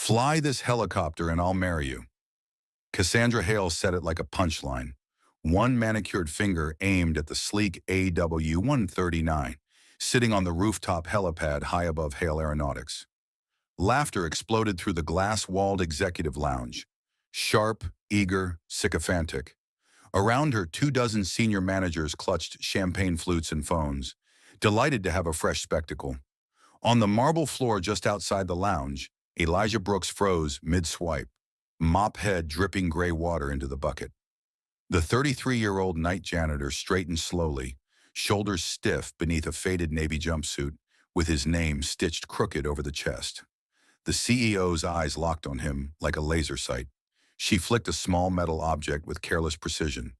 Fly this helicopter and I'll marry you. Cassandra Hale said it like a punchline. One manicured finger aimed at the sleek AW-139, sitting on the rooftop helipad high above Hale Aeronautics. Laughter exploded through the glass-walled executive lounge. Sharp, eager, sycophantic. Around her, 24 senior managers clutched champagne flutes and phones, delighted to have a fresh spectacle. On the marble floor just outside the lounge, Elijah Brooks froze mid-swipe, mop head dripping gray water into the bucket. The 33-year-old night janitor straightened slowly, shoulders stiff beneath a faded navy jumpsuit, with his name stitched crooked over the chest. The CEO's eyes locked on him like a laser sight. She flicked a small metal object with careless precision.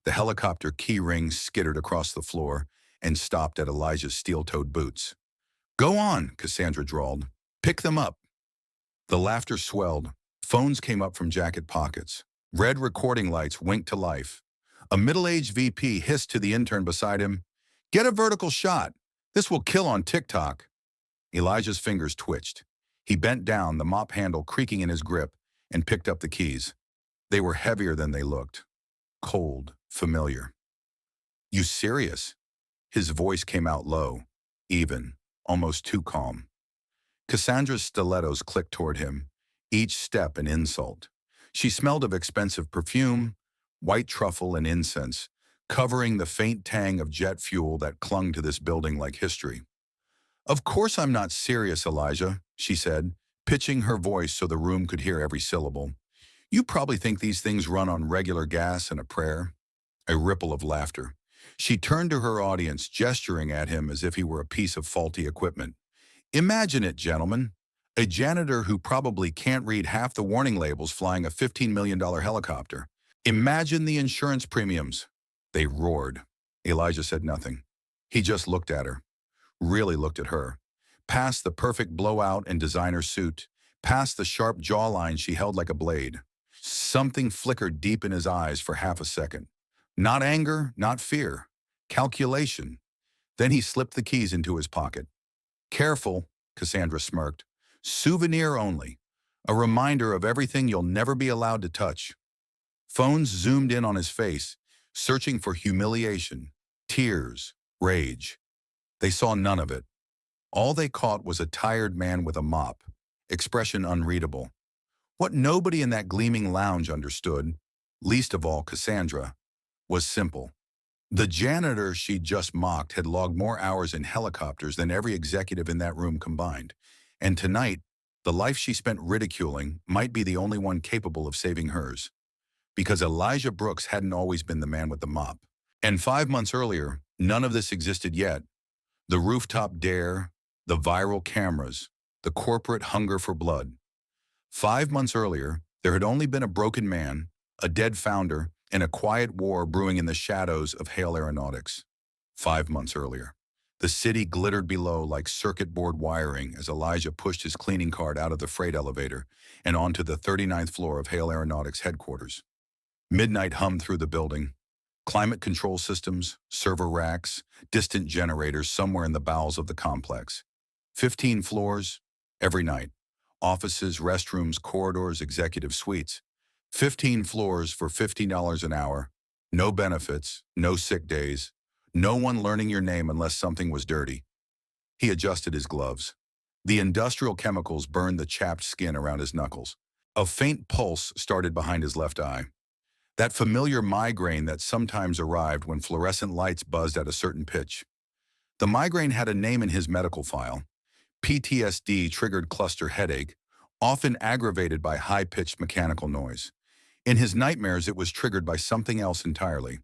The helicopter key ring skittered across the floor and stopped at Elijah's steel-toed boots. "Go on," Cassandra drawled. "Pick them up." The laughter swelled. Phones came up from jacket pockets. Red recording lights winked to life. A middle-aged VP hissed to the intern beside him, "Get a vertical shot. This will kill on TikTok." Elijah's fingers twitched. He bent down, the mop handle creaking in his grip, and picked up the keys. They were heavier than they looked. Cold, familiar. "You serious?" His voice came out low, even, almost too calm. Cassandra's stilettos clicked toward him, each step an insult. She smelled of expensive perfume, white truffle and incense, covering the faint tang of jet fuel that clung to this building like history. "Of course I'm not serious, Elijah," she said, pitching her voice so the room could hear every syllable. "You probably think these things run on regular gas and a prayer." A ripple of laughter. She turned to her audience, gesturing at him as if he were a piece of faulty equipment. "Imagine it, gentlemen. A janitor who probably can't read half the warning labels flying a $15 million helicopter. Imagine the insurance premiums." They roared. Elijah said nothing. He just looked at her. Really looked at her. Past the perfect blowout and designer suit, past the sharp jawline she held like a blade. Something flickered deep in his eyes for half a second. Not anger, not fear. Calculation. Then he slipped the keys into his pocket. "Careful," Cassandra smirked. "Souvenir only. A reminder of everything you'll never be allowed to touch." Phones zoomed in on his face, searching for humiliation, tears, rage. They saw none of it. All they caught was a tired man with a mop, expression unreadable. What nobody in that gleaming lounge understood, least of all Cassandra, was simple. The janitor she'd just mocked had logged more hours in helicopters than every executive in that room combined. And tonight, the life she spent ridiculing might be the only one capable of saving hers. Because Elijah Brooks hadn't always been the man with the mop. And 5 months earlier, none of this existed yet. The rooftop dare, the viral cameras, the corporate hunger for blood. 5 months earlier, there had only been a broken man, a dead founder, and a quiet war brewing in the shadows of Hale Aeronautics. 5 months earlier. The city glittered below like circuit board wiring as Elijah pushed his cleaning cart out of the freight elevator and onto the 39th floor of Hale Aeronautics headquarters. Midnight hummed through the building. Climate control systems, server racks, distant generators somewhere in the bowels of the complex. 15 floors, every night. Offices, restrooms, corridors, executive suites. 15 floors for $50 an hour. No benefits, no sick days. No one learning your name unless something was dirty. He adjusted his gloves. The industrial chemicals burned the chapped skin around his knuckles. A faint pulse started behind his left eye. That familiar migraine that sometimes arrived when fluorescent lights buzzed at a certain pitch. The migraine had a name in his medical file. PTSD-triggered cluster headache, often aggravated by high-pitched mechanical noise. In his nightmares, it was triggered by something else entirely.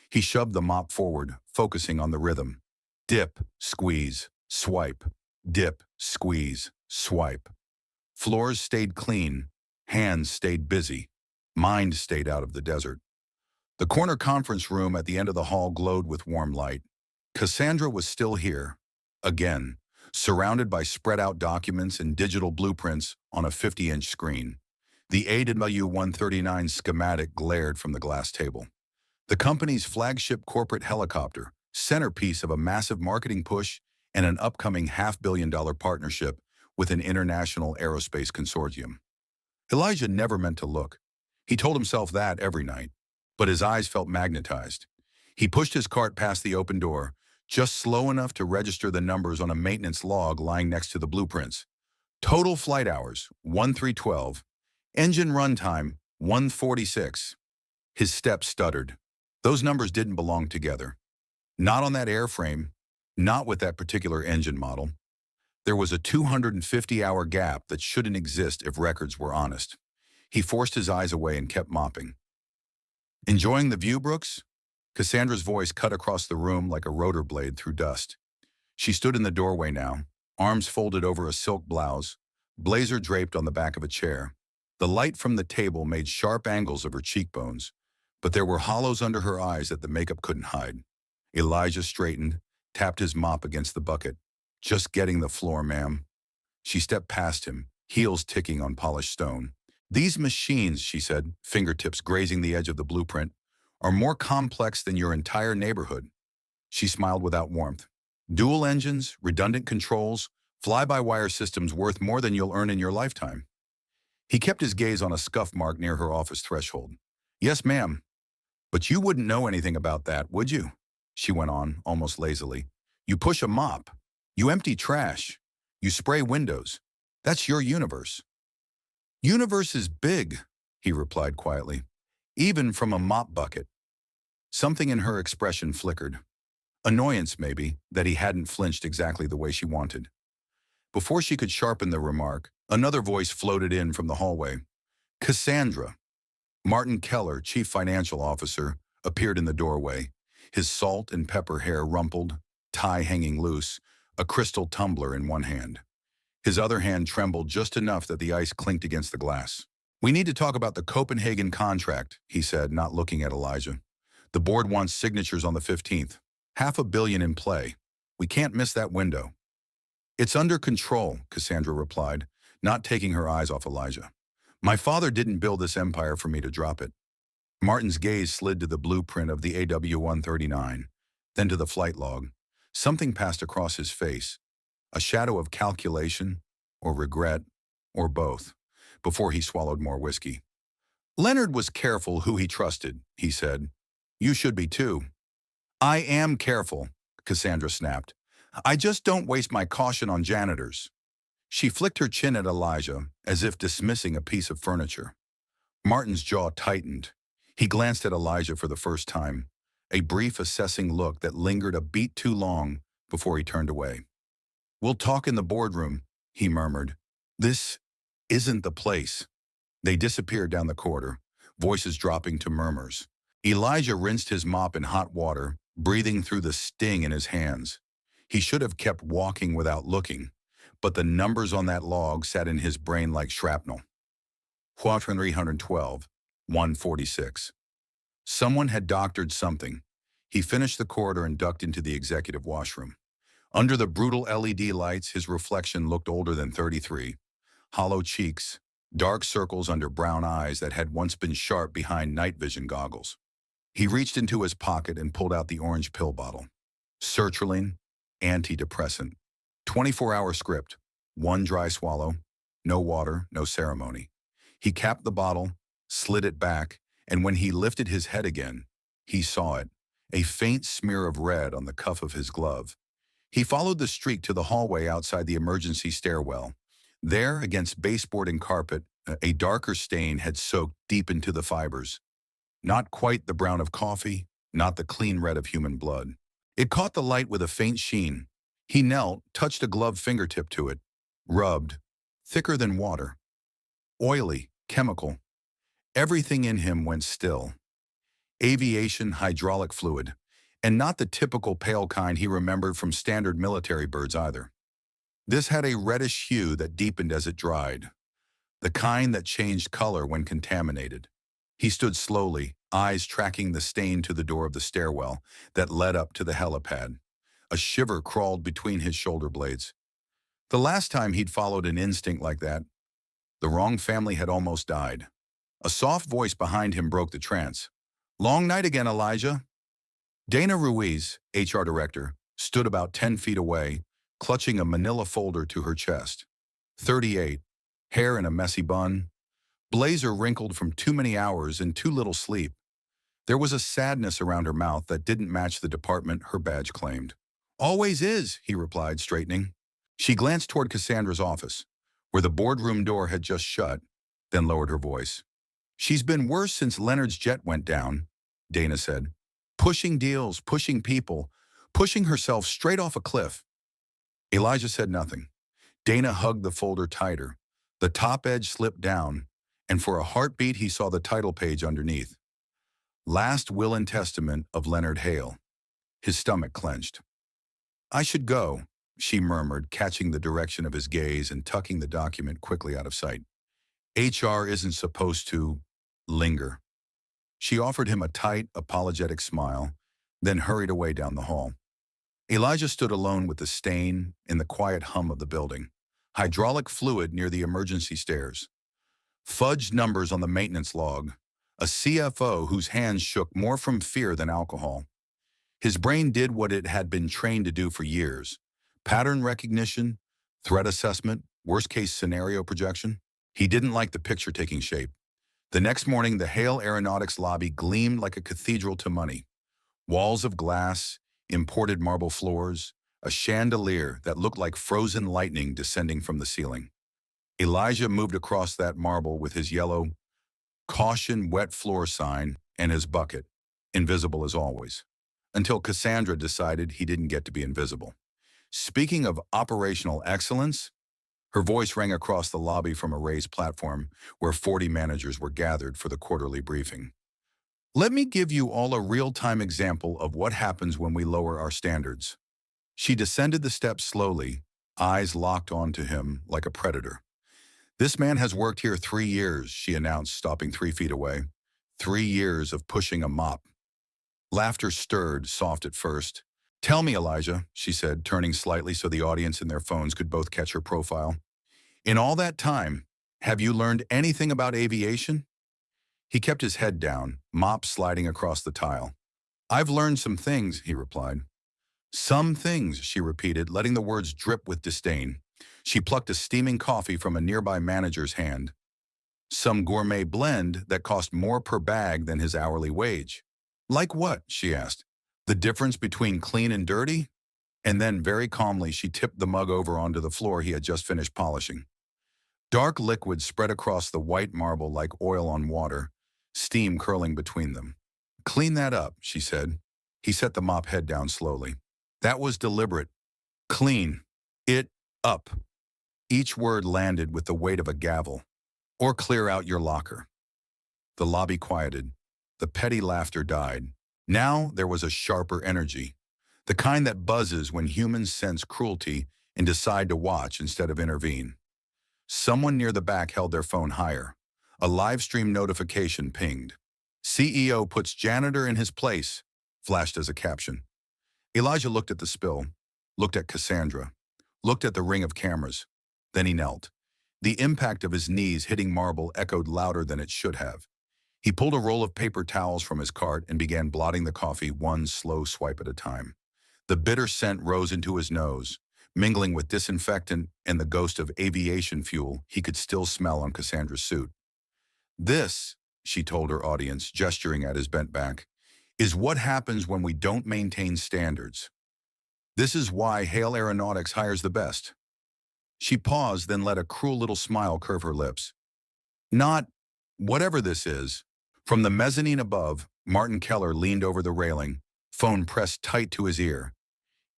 He shoved the mop forward, focusing on the rhythm. Dip, squeeze, swipe. Dip, squeeze, swipe. Floors stayed clean. Hands stayed busy. Mind stayed out of the desert. The corner conference room at the end of the hall glowed with warm light. Cassandra was still here, again, surrounded by spread-out documents and digital blueprints on a 50-inch screen. The AW-139 schematic glared from the glass table. The company's flagship corporate helicopter, centerpiece of a massive marketing push and an upcoming $500 million partnership with an international aerospace consortium. Elijah never meant to look. He told himself that every night, but his eyes felt magnetized. He pushed his cart past the open door, just slow enough to register the numbers on a maintenance log lying next to the blueprints. Total flight hours, 1312. Engine runtime, 146. His steps stuttered. Those numbers didn't belong together. Not on that airframe, not with that particular engine model. There was a 250-hour gap that shouldn't exist if records were honest. He forced his eyes away and kept mopping. Enjoying the view, Brooks? Cassandra's voice cut across the room like a rotor blade through dust. She stood in the doorway now, arms folded over a silk blouse, blazer draped on the back of a chair. The light from the table made sharp angles of her cheekbones, but there were hollows under her eyes that the makeup couldn't hide. Elijah straightened, tapped his mop against the bucket. Just getting the floor, ma'am. She stepped past him, heels ticking on polished stone. These machines, she said, fingertips grazing the edge of the blueprint, are more complex than your entire neighborhood. She smiled without warmth. Dual engines, redundant controls, fly-by-wire systems worth more than you'll earn in your lifetime. He kept his gaze on a scuff mark near her office threshold. Yes, ma'am. But you wouldn't know anything about that, would you? She went on, almost lazily. You push a mop. You empty trash. You spray windows. That's your universe. Universe is big, he replied quietly, even from a mop bucket. Something in her expression flickered. Annoyance, maybe, that he hadn't flinched exactly the way she wanted. Before she could sharpen the remark, another voice floated in from the hallway. Cassandra. Martin Keller, chief financial officer, appeared in the doorway, his salt and pepper hair rumpled, tie hanging loose, a crystal tumbler in one hand. His other hand trembled just enough that the ice clinked against the glass. We need to talk about the Copenhagen contract, he said, not looking at Elijah. The board wants signatures on the 15th. $500 million in play. We can't miss that window. It's under control, Cassandra replied, not taking her eyes off Elijah. My father didn't build this empire for me to drop it. Martin's gaze slid to the blueprint of the AW-139, then to the flight log. Something passed across his face, a shadow of calculation, or regret, or both, before he swallowed more whiskey. Leonard was careful who he trusted, he said. You should be too. I am careful, Cassandra snapped. I just don't waste my caution on janitors. She flicked her chin at Elijah, as if dismissing a piece of furniture. Martin's jaw tightened. He glanced at Elijah for the first time, a brief assessing look that lingered a beat too long before he turned away. We'll talk in the boardroom, he murmured. This isn't the place. They disappeared down the corridor, voices dropping to murmurs. Elijah rinsed his mop in hot water, breathing through the sting in his hands. He should have kept walking without looking, but the numbers on that log sat in his brain like shrapnel. 312, 146. Someone had doctored something. He finished the corridor and ducked into the executive washroom. Under the brutal LED lights, his reflection looked older than 33. Hollow cheeks, dark circles under brown eyes that had once been sharp behind night vision goggles. He reached into his pocket and pulled out the orange pill bottle. Sertraline, antidepressant. 24-hour script, one dry swallow, no water, no ceremony. He capped the bottle, slid it back, and when he lifted his head again, he saw it, a faint smear of red on the cuff of his glove. He followed the streak to the hallway outside the emergency stairwell. There, against baseboard and carpet, a darker stain had soaked deep into the fibers. Not quite the brown of coffee, not the clean red of human blood. It caught the light with a faint sheen. He knelt, touched a gloved fingertip to it, rubbed, thicker than water. Oily, chemical. Everything in him went still. Aviation hydraulic fluid, and not the typical pale kind he remembered from standard military birds either. This had a reddish hue that deepened as it dried, the kind that changed color when contaminated. He stood slowly, eyes tracking the stain to the door of the stairwell that led up to the helipad. A shiver crawled between his shoulder blades. The last time he'd followed an instinct like that, the wrong family had almost died. A soft voice behind him broke the trance. Long night again, Elijah. Dana Ruiz, HR director, stood about 10 feet away, clutching a manila folder to her chest. 38, hair in a messy bun, Blazer wrinkled from too many hours and too little sleep. There was a sadness around her mouth that didn't match the department her badge claimed. Always is, he replied, straightening. She glanced toward Cassandra's office, where the boardroom door had just shut, then lowered her voice. She's been worse since Leonard's jet went down, Dana said. Pushing deals, pushing people, pushing herself straight off a cliff. Elijah said nothing. Dana hugged the folder tighter. The top edge slipped down, and for a heartbeat he saw the title page underneath. Last Will and Testament of Leonard Hale. His stomach clenched. I should go, she murmured, catching the direction of his gaze and tucking the document quickly out of sight. HR isn't supposed to linger. She offered him a tight, apologetic smile, then hurried away down the hall. Elijah stood alone with the stain in the quiet hum of the building. Hydraulic fluid near the emergency stairs. Fudged numbers on the maintenance log. A CFO whose hands shook more from fear than alcohol. His brain did what it had been trained to do for years. Pattern recognition, threat assessment, worst-case scenario projection. He didn't like the picture taking shape. The next morning, the Hale Aeronautics lobby gleamed like a cathedral to money. Walls of glass, imported marble floors, a chandelier that looked like frozen lightning descending from the ceiling. Elijah moved across that marble with his yellow "Caution Wet Floor" sign and his bucket, invisible as always, until Cassandra decided he didn't get to be invisible. Speaking of operational excellence, her voice rang across the lobby from a raised platform where 40 managers were gathered for the quarterly briefing. Let me give you all a real-time example of what happens when we lower our standards. She descended the steps slowly, eyes locked onto him like a predator. This man has worked here 3 years, she announced, stopping 3 feet away. 3 years of pushing a mop. Laughter stirred, soft at first. Tell me, Elijah, she said, turning slightly so the audience and their phones could both catch her profile. In all that time, have you learned anything about aviation? He kept his head down, mop sliding across the tile. I've learned some things, he replied. Some things, she repeated, letting the words drip with disdain. She plucked a steaming coffee from a nearby manager's hand. Some gourmet blend that cost more per bag than his hourly wage. Like what? She asked. The difference between clean and dirty? And then, very calmly, she tipped the mug over onto the floor he had just finished polishing. Dark liquid spread across the white marble like oil on water, steam curling between them. Clean that up, she said. He set the mop head down slowly. That was deliberate. Clean it up. Each word landed with the weight of a gavel. Or clear out your locker. The lobby quieted. The petty laughter died. Now there was a sharper energy, the kind that buzzes when humans sense cruelty and decide to watch instead of intervene. Someone near the back held their phone higher. A live stream notification pinged. CEO puts janitor in his place, flashed as a caption. Elijah looked at the spill, looked at Cassandra, looked at the ring of cameras. Then he knelt. The impact of his knees hitting marble echoed louder than it should have. He pulled a roll of paper towels from his cart and began blotting the coffee one slow swipe at a time. The bitter scent rose into his nose, mingling with disinfectant and the ghost of aviation fuel he could still smell on Cassandra's suit. This, she told her audience, gesturing at his bent back, is what happens when we don't maintain standards. This is why Hale Aeronautics hires the best. She paused, then let a cruel little smile curve her lips. Not whatever this is. From the mezzanine above, Martin Keller leaned over the railing, phone pressed tight to his ear.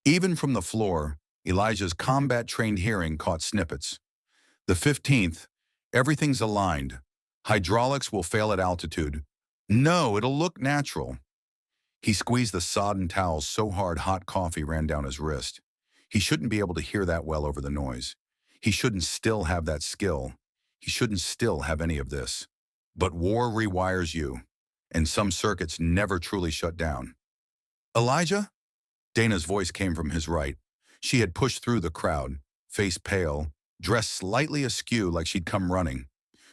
Even from the floor, Elijah's combat-trained hearing caught snippets. The 15th, everything's aligned. Hydraulics will fail at altitude. No, it'll look natural. He squeezed the sodden towels so hard hot coffee ran down his wrist. He shouldn't be able to hear that well over the noise. He shouldn't still have that skill. He shouldn't still have any of this. But war rewires you, and some circuits never truly shut down. Elijah? Dana's voice came from his right. She had pushed through the crowd, face pale, dressed slightly askew like she'd come running.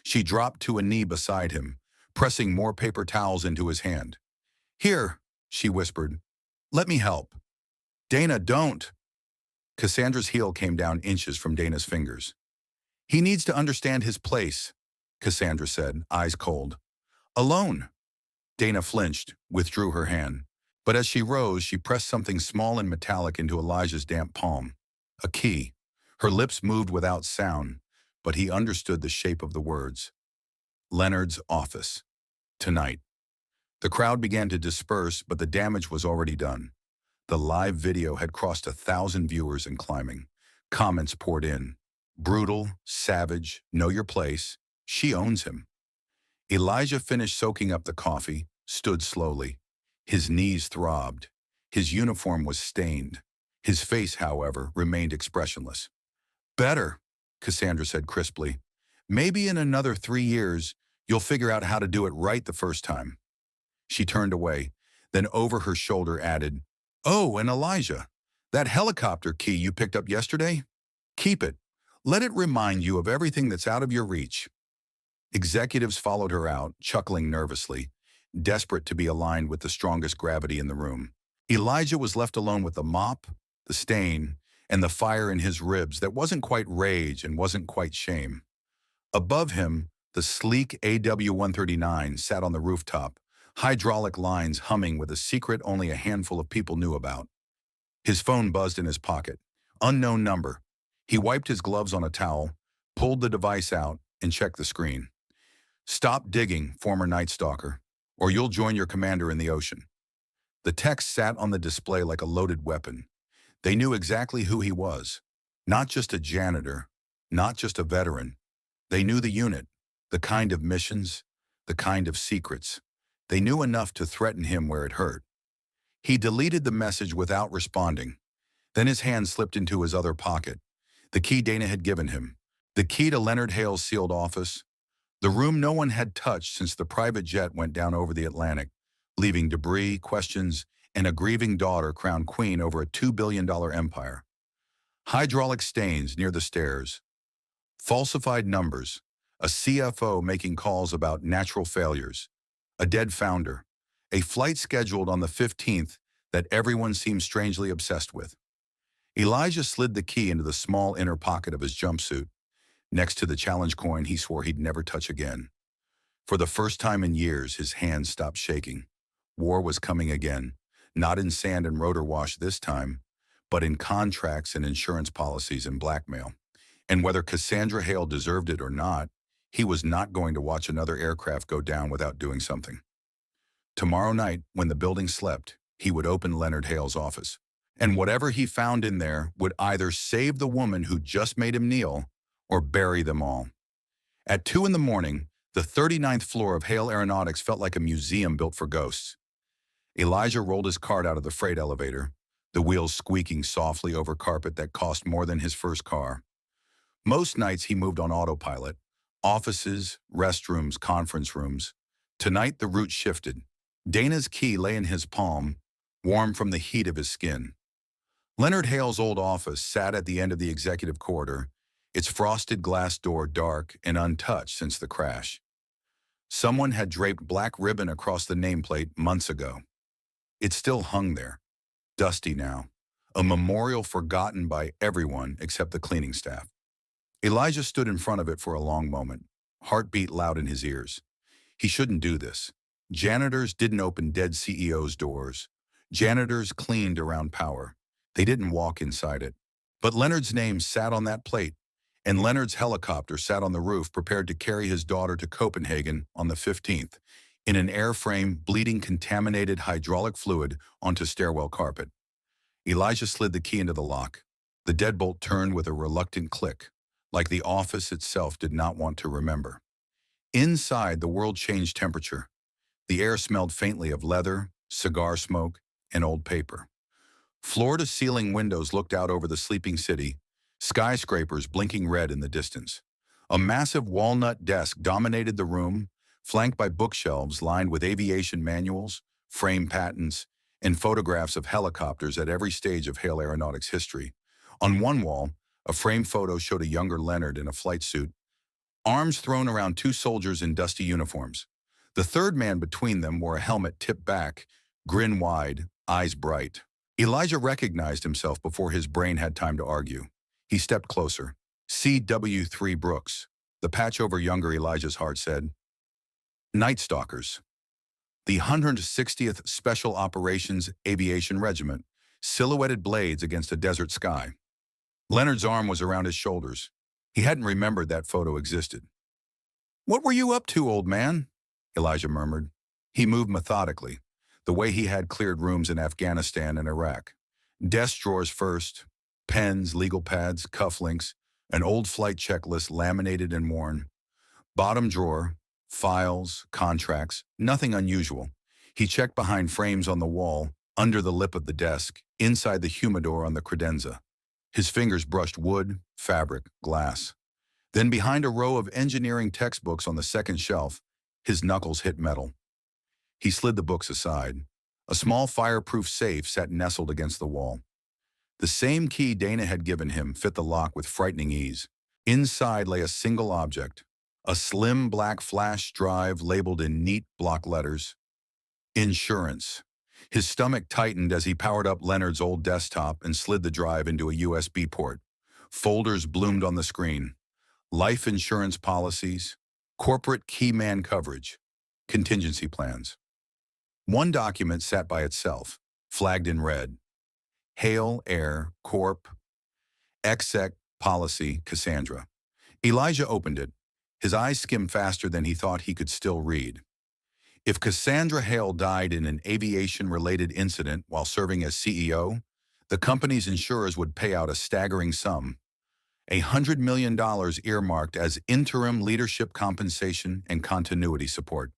She dropped to a knee beside him, pressing more paper towels into his hand. Here, she whispered. Let me help. Dana, don't. Cassandra's heel came down inches from Dana's fingers. He needs to understand his place. Cassandra said, eyes cold. Alone. Dana flinched, withdrew her hand. But as she rose, she pressed something small and metallic into Elijah's damp palm. A key. Her lips moved without sound, but he understood the shape of the words. Leonard's office. Tonight. The crowd began to disperse, but the damage was already done. The live video had crossed 1,000 viewers and climbing. Comments poured in. Brutal, savage, know your place. She owns him. Elijah finished soaking up the coffee, stood slowly. His knees throbbed. His uniform was stained. His face, however, remained expressionless. Better, Cassandra said crisply. Maybe in another 3 years, you'll figure out how to do it right the first time. She turned away, then over her shoulder added, Oh, and Elijah, that helicopter key you picked up yesterday? Keep it. Let it remind you of everything that's out of your reach. Executives followed her out, chuckling nervously, desperate to be aligned with the strongest gravity in the room. Elijah was left alone with the mop, the stain, and the fire in his ribs that wasn't quite rage and wasn't quite shame. Above him, the sleek AW-139 sat on the rooftop, hydraulic lines humming with a secret only a handful of people knew about. His phone buzzed in his pocket. Unknown number. He wiped his gloves on a towel, pulled the device out, and checked the screen. Stop digging, former Nightstalker, or you'll join your commander in the ocean. The text sat on the display like a loaded weapon. They knew exactly who he was. Not just a janitor, not just a veteran. They knew the unit, the kind of missions, the kind of secrets. They knew enough to threaten him where it hurt. He deleted the message without responding. Then his hand slipped into his other pocket. The key Dana had given him. The key to Leonard Hale's sealed office. The room no one had touched since the private jet went down over the Atlantic, leaving debris, questions, and a grieving daughter crowned queen over a $2 billion empire. Hydraulic stains near the stairs. Falsified numbers. A CFO making calls about natural failures. A dead founder. A flight scheduled on the 15th that everyone seemed strangely obsessed with. Elijah slid the key into the small inner pocket of his jumpsuit, next to the challenge coin he swore he'd never touch again. For the first time in years, his hands stopped shaking. War was coming again, not in sand and rotor wash this time, but in contracts and insurance policies and blackmail. And whether Cassandra Hale deserved it or not, he was not going to watch another aircraft go down without doing something. Tomorrow night, when the building slept, he would open Leonard Hale's office. And whatever he found in there would either save the woman who just made him kneel or bury them all. At 2 in the morning, the 39th floor of Hale Aeronautics felt like a museum built for ghosts. Elijah rolled his cart out of the freight elevator, the wheels squeaking softly over carpet that cost more than his first car. Most nights he moved on autopilot. Offices, restrooms, conference rooms. Tonight the route shifted. Dana's key lay in his palm, warm from the heat of his skin. Leonard Hale's old office sat at the end of the executive corridor, its frosted glass door dark and untouched since the crash. Someone had draped black ribbon across the nameplate months ago. It still hung there, dusty now, a memorial forgotten by everyone except the cleaning staff. Elijah stood in front of it for a long moment, heartbeat loud in his ears. He shouldn't do this. Janitors didn't open dead CEOs' doors. Janitors cleaned around power. They didn't walk inside it. But Leonard's name sat on that plate, and Leonard's helicopter sat on the roof prepared to carry his daughter to Copenhagen on the 15th, in an airframe bleeding contaminated hydraulic fluid onto stairwell carpet. Elijah slid the key into the lock. The deadbolt turned with a reluctant click, like the office itself did not want to remember. Inside, the world changed temperature. The air smelled faintly of leather, cigar smoke, and old paper. Floor-to-ceiling windows looked out over the sleeping city, skyscrapers blinking red in the distance. A massive walnut desk dominated the room, flanked by bookshelves lined with aviation manuals, frame patents, and photographs of helicopters at every stage of Hale Aeronautics history. On one wall, a framed photo showed a younger Leonard in a flight suit, arms thrown around 2 soldiers in dusty uniforms. The third man between them wore a helmet tipped back, grin wide, eyes bright. Elijah recognized himself before his brain had time to argue. He stepped closer. CW3 Brooks. The patch over younger Elijah's heart said, Nightstalkers, the 160th Special Operations Aviation Regiment, silhouetted blades against a desert sky. Leonard's arm was around his shoulders. He hadn't remembered that photo existed. What were you up to, old man? Elijah murmured. He moved methodically, the way he had cleared rooms in Afghanistan and Iraq. Desk drawers first, pens, legal pads, cufflinks, an old flight checklist laminated and worn. Bottom drawer, files, contracts, nothing unusual. He checked behind frames on the wall, under the lip of the desk, inside the humidor on the credenza. His fingers brushed wood, fabric, glass. Then behind a row of engineering textbooks on the second shelf, his knuckles hit metal. He slid the books aside. A small fireproof safe sat nestled against the wall. The same key Dana had given him fit the lock with frightening ease. Inside lay a single object, a slim black flash drive labeled in neat block letters. Insurance. His stomach tightened as he powered up Leonard's old desktop and slid the drive into a USB port. Folders bloomed on the screen. Life insurance policies, corporate key man coverage, contingency plans. One document sat by itself, flagged in red. Hale Air Corp. Exec Policy Cassandra. Elijah opened it. His eyes skimmed faster than he thought he could still read. If Cassandra Hale died in an aviation-related incident while serving as CEO, the company's insurers would pay out a staggering sum. $100 million earmarked as interim leadership compensation and continuity support.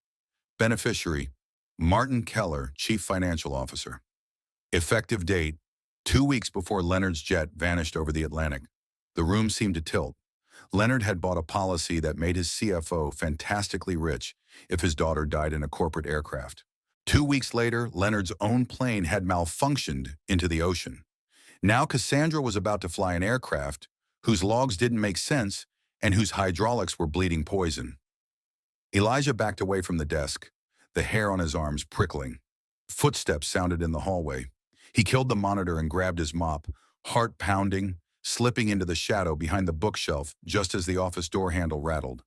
Beneficiary, Martin Keller, Chief Financial Officer. Effective date, 2 weeks before Leonard's jet vanished over the Atlantic. The room seemed to tilt. Leonard had bought a policy that made his CFO fantastically rich if his daughter died in a corporate aircraft. 2 weeks later, Leonard's own plane had malfunctioned into the ocean. Now Cassandra was about to fly an aircraft whose logs didn't make sense and whose hydraulics were bleeding poison. Elijah backed away from the desk, the hair on his arms prickling. Footsteps sounded in the hallway. He killed the monitor and grabbed his mop, heart pounding, slipping into the shadow behind the bookshelf just as the office door handle rattled.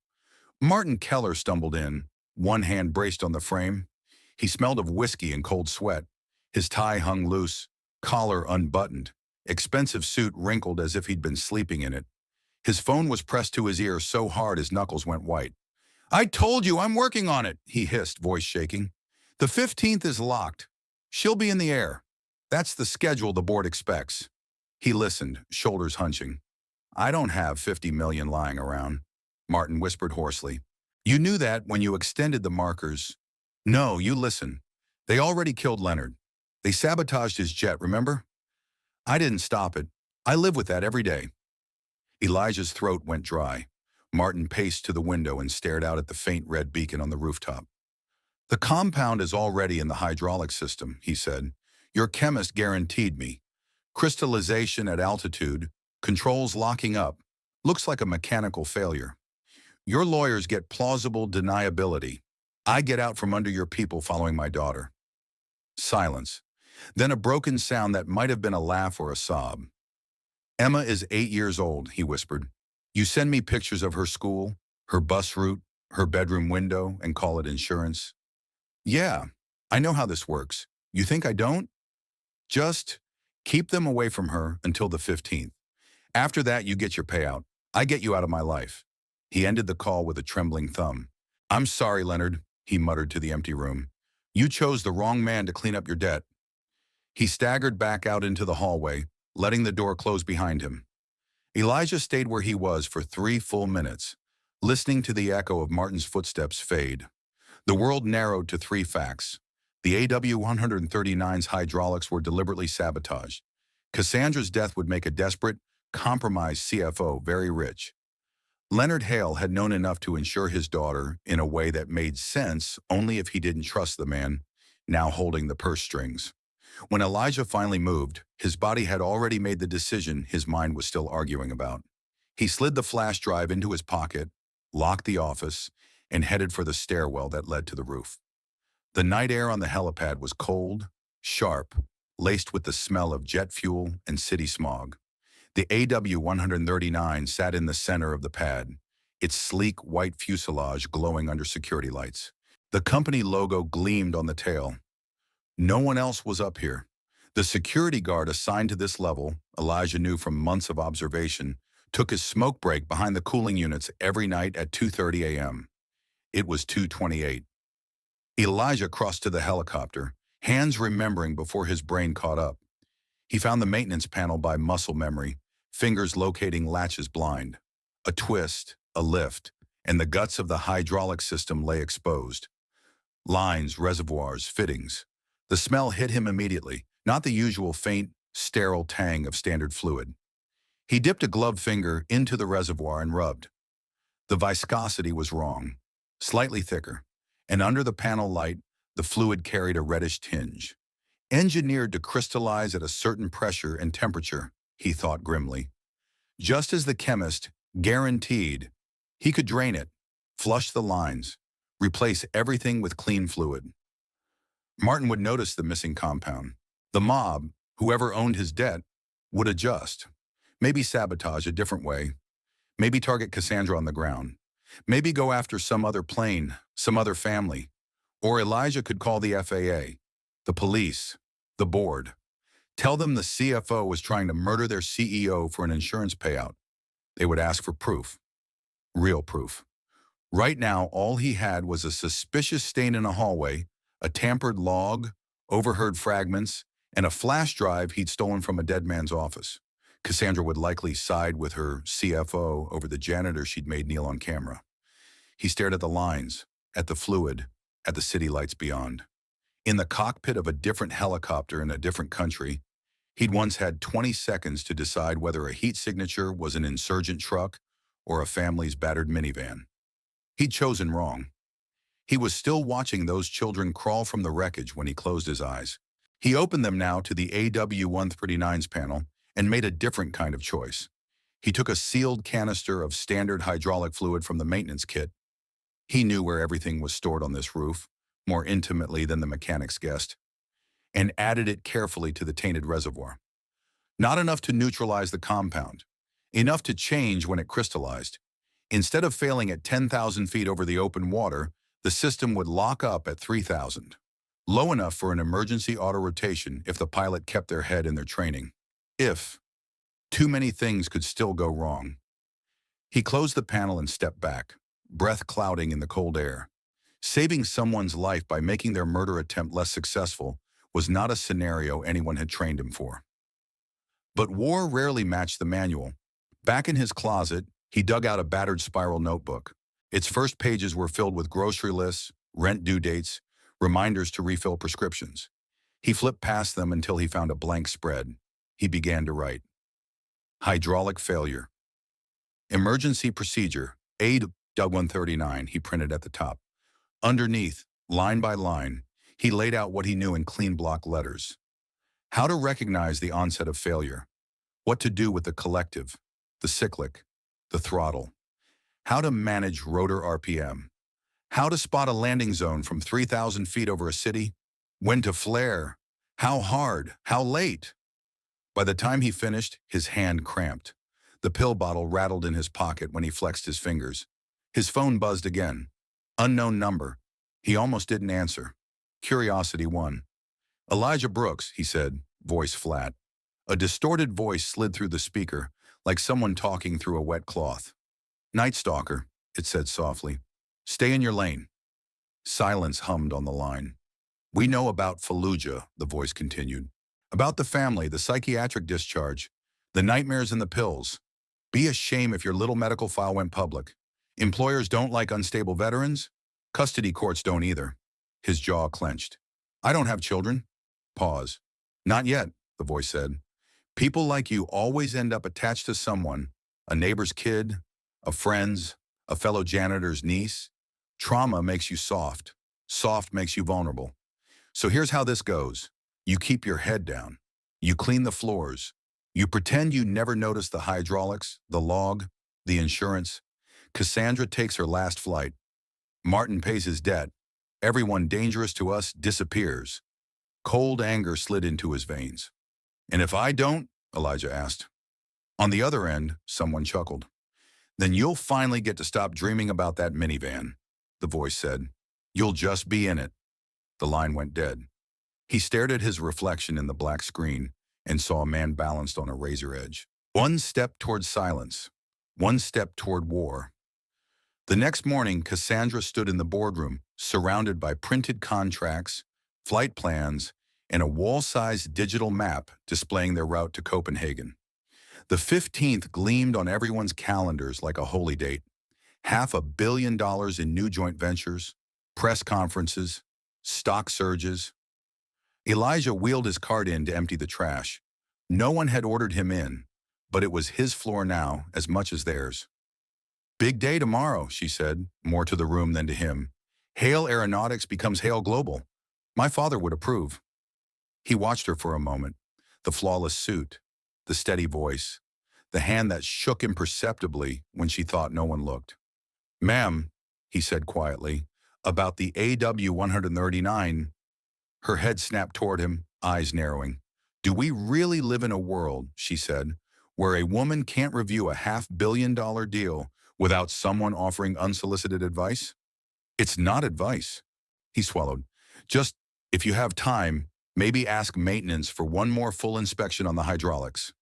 Martin Keller stumbled in, one hand braced on the frame. He smelled of whiskey and cold sweat. His tie hung loose, collar unbuttoned, expensive suit wrinkled as if he'd been sleeping in it. His phone was pressed to his ear so hard his knuckles went white. I told you I'm working on it, he hissed, voice shaking. The 15th is locked. She'll be in the air. That's the schedule the board expects. He listened, shoulders hunching. I don't have 50 million lying around, Martin whispered hoarsely. You knew that when you extended the markers. No, you listen. They already killed Leonard. They sabotaged his jet, remember? I didn't stop it. I live with that every day. Elijah's throat went dry. Martin paced to the window and stared out at the faint red beacon on the rooftop. The compound is already in the hydraulic system, he said. Your chemist guaranteed me. Crystallization at altitude, controls locking up. Looks like a mechanical failure. Your lawyers get plausible deniability. I get out from under your people following my daughter. Silence. Then a broken sound that might have been a laugh or a sob. Emma is 8 years old, he whispered. You send me pictures of her school, her bus route, her bedroom window, and call it insurance. Yeah, I know how this works. You think I don't? Just keep them away from her until the 15th. After that, you get your payout. I get you out of my life. He ended the call with a trembling thumb. I'm sorry, Leonard, he muttered to the empty room. You chose the wrong man to clean up your debt. He staggered back out into the hallway, letting the door close behind him. Elijah stayed where he was for 3 full minutes, listening to the echo of Martin's footsteps fade. The world narrowed to 3 facts. The AW-139's hydraulics were deliberately sabotaged. Cassandra's death would make a desperate, compromised CFO very rich. Leonard Hale had known enough to insure his daughter in a way that made sense only if he didn't trust the man, now holding the purse strings. When Elijah finally moved, his body had already made the decision his mind was still arguing about. He slid the flash drive into his pocket, locked the office, and headed for the stairwell that led to the roof. The night air on the helipad was cold, sharp, laced with the smell of jet fuel and city smog. The AW-139 sat in the center of the pad, its sleek white fuselage glowing under security lights. The company logo gleamed on the tail. No one else was up here. The security guard assigned to this level, Elijah knew from months of observation, took his smoke break behind the cooling units every night at 2:30 a.m. It was 2:28. Elijah crossed to the helicopter, hands remembering before his brain caught up. He found the maintenance panel by muscle memory, fingers locating latches blind. A twist, a lift, and the guts of the hydraulic system lay exposed. Lines, reservoirs, fittings. The smell hit him immediately, not the usual faint, sterile tang of standard fluid. He dipped a gloved finger into the reservoir and rubbed. The viscosity was wrong, slightly thicker, and under the panel light, the fluid carried a reddish tinge. Engineered to crystallize at a certain pressure and temperature, he thought grimly. Just as the chemist guaranteed, he could drain it, flush the lines, replace everything with clean fluid. Martin would notice the missing compound. The mob, whoever owned his debt, would adjust. Maybe sabotage a different way. Maybe target Cassandra on the ground. Maybe go after some other plane, some other family. Or Elijah could call the FAA, the police, the board. Tell them the CFO was trying to murder their CEO for an insurance payout. They would ask for proof. Real proof. Right now, all he had was a suspicious stain in a hallway, a tampered log, overheard fragments, and a flash drive he'd stolen from a dead man's office. Cassandra would likely side with her CFO over the janitor she'd made kneel on camera. He stared at the lines, at the fluid, at the city lights beyond. In the cockpit of a different helicopter in a different country, he'd once had 20 seconds to decide whether a heat signature was an insurgent truck or a family's battered minivan. He'd chosen wrong. He was still watching those children crawl from the wreckage when he closed his eyes. He opened them now to the AW-139's panel and made a different kind of choice. He took a sealed canister of standard hydraulic fluid from the maintenance kit. He knew where everything was stored on this roof, more intimately than the mechanics guessed, and added it carefully to the tainted reservoir. Not enough to neutralize the compound, enough to change when it crystallized. Instead of failing at 10,000 feet over the open water, the system would lock up at 3,000, low enough for an emergency auto-rotation if the pilot kept their head in their training. If too many things could still go wrong. He closed the panel and stepped back, breath clouding in the cold air. Saving someone's life by making their murder attempt less successful was not a scenario anyone had trained him for. But war rarely matched the manual. Back in his closet, he dug out a battered spiral notebook. Its first pages were filled with grocery lists, rent due dates, reminders to refill prescriptions. He flipped past them until he found a blank spread. He began to write. Hydraulic failure. Emergency procedure, AW-139, he printed at the top. Underneath, line by line, he laid out what he knew in clean block letters. How to recognize the onset of failure. What to do with the collective, the cyclic, the throttle. How to manage rotor RPM. How to spot a landing zone from 3,000 feet over a city. When to flare. How hard. How late. By the time he finished, his hand cramped. The pill bottle rattled in his pocket when he flexed his fingers. His phone buzzed again. Unknown number. He almost didn't answer. Curiosity won. Elijah Brooks, he said, voice flat. A distorted voice slid through the speaker, like someone talking through a wet cloth. Nightstalker, it said softly. Stay in your lane. Silence hummed on the line. We know about Fallujah, the voice continued. About the family, the psychiatric discharge, the nightmares and the pills. Be a shame if your little medical file went public. Employers don't like unstable veterans. Custody courts don't either. His jaw clenched. I don't have children. Pause. Not yet, the voice said. People like you always end up attached to someone, a neighbor's kid, a friend's, a fellow janitor's niece. Trauma makes you soft. Soft makes you vulnerable. So here's how this goes. You keep your head down. You clean the floors. You pretend you never noticed the hydraulics, the log, the insurance. Cassandra takes her last flight. Martin pays his debt. Everyone dangerous to us disappears. Cold anger slid into his veins. And if I don't? Elijah asked. On the other end, someone chuckled. Then you'll finally get to stop dreaming about that minivan, the voice said. You'll just be in it. The line went dead. He stared at his reflection in the black screen and saw a man balanced on a razor edge. One step toward silence, one step toward war. The next morning, Cassandra stood in the boardroom, surrounded by printed contracts, flight plans, and a wall-sized digital map displaying their route to Copenhagen. The 15th gleamed on everyone's calendars like a holy date. $500 million in new joint ventures, press conferences, stock surges. Elijah wheeled his cart in to empty the trash. No one had ordered him in, but it was his floor now as much as theirs. Big day tomorrow, she said, more to the room than to him. Hale Aeronautics becomes Hale Global. My father would approve. He watched her for a moment. The flawless suit, the steady voice, the hand that shook imperceptibly when she thought no one looked. Ma'am, he said quietly, about the AW-139. Her head snapped toward him, eyes narrowing. Do we really live in a world, she said, where a woman can't review a $500 million deal without someone offering unsolicited advice? It's not advice. He swallowed. Just, if you have time, maybe ask maintenance for one more full inspection on the hydraulics.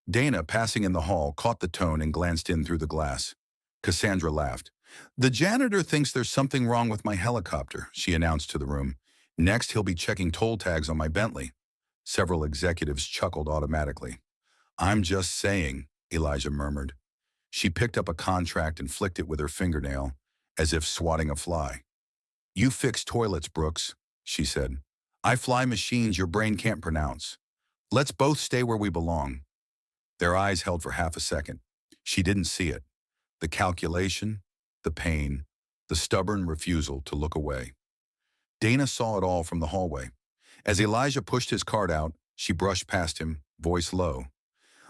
Dana, passing in the hall, caught the tone and glanced in through the glass. Cassandra laughed. The janitor thinks there's something wrong with my helicopter, she announced to the room. Next, he'll be checking toll tags on my Bentley. Several executives chuckled automatically. I'm just saying, Elijah murmured. She picked up a contract and flicked it with her fingernail, as if swatting a fly. You fix toilets, Brooks, she said. I fly machines your brain can't pronounce. Let's both stay where we belong. Their eyes held for half a second. She didn't see it. The calculation, the pain, the stubborn refusal to look away. Dana saw it all from the hallway. As Elijah pushed his cart out, she brushed past him, voice low.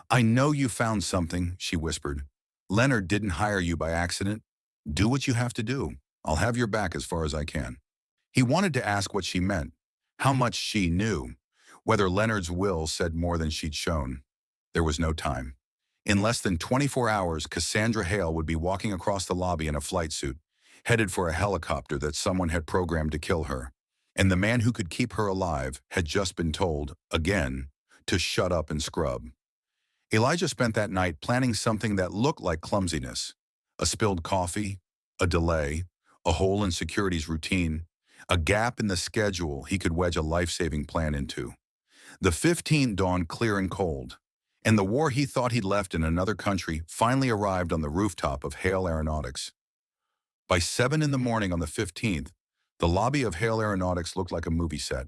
I know you found something, she whispered. Leonard didn't hire you by accident. Do what you have to do. I'll have your back as far as I can. He wanted to ask what she meant, how much she knew, whether Leonard's will said more than she'd shown. There was no time. In less than 24 hours, Cassandra Hale would be walking across the lobby in a flight suit, headed for a helicopter that someone had programmed to kill her. And the man who could keep her alive had just been told, again, to shut up and scrub. Elijah spent that night planning something that looked like clumsiness. A spilled coffee, a delay, a hole in security's routine, a gap in the schedule he could wedge a life-saving plan into. The 15th dawned clear and cold, and the war he thought he'd left in another country finally arrived on the rooftop of Hale Aeronautics. By 7 in the morning on the 15th, the lobby of Hale Aeronautics looked like a movie set.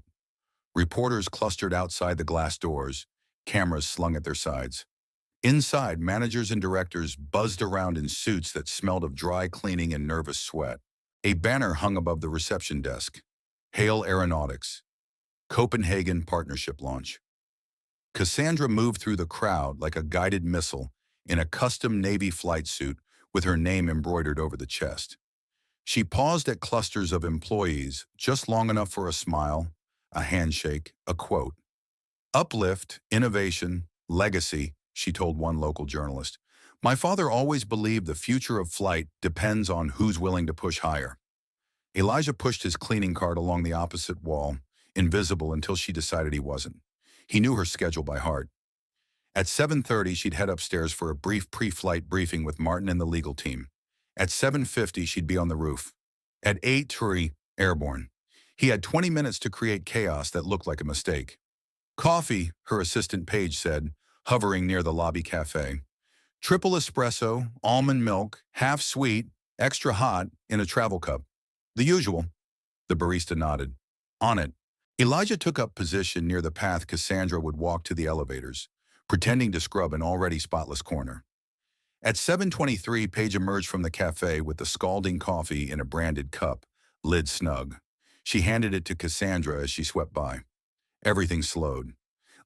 Reporters clustered outside the glass doors, cameras slung at their sides. Inside, managers and directors buzzed around in suits that smelled of dry cleaning and nervous sweat. A banner hung above the reception desk. Hale Aeronautics, Copenhagen Partnership Launch. Cassandra moved through the crowd like a guided missile in a custom Navy flight suit with her name embroidered over the chest. She paused at clusters of employees just long enough for a smile, a handshake, a quote. Uplift, innovation, legacy, she told one local journalist. My father always believed the future of flight depends on who's willing to push higher. Elijah pushed his cleaning cart along the opposite wall, invisible until she decided he wasn't. He knew her schedule by heart. At 7:30, she'd head upstairs for a brief pre-flight briefing with Martin and the legal team. At 7:50, she'd be on the roof. At 8:30, airborne. He had 20 minutes to create chaos that looked like a mistake. Coffee, her assistant Paige said, hovering near the lobby cafe. Triple espresso, almond milk, half sweet, extra hot, in a travel cup. The usual. The barista nodded. On it. Elijah took up position near the path Cassandra would walk to the elevators, pretending to scrub an already spotless corner. At 7:23, Paige emerged from the cafe with the scalding coffee in a branded cup, lid snug. She handed it to Cassandra as she swept by. Everything slowed.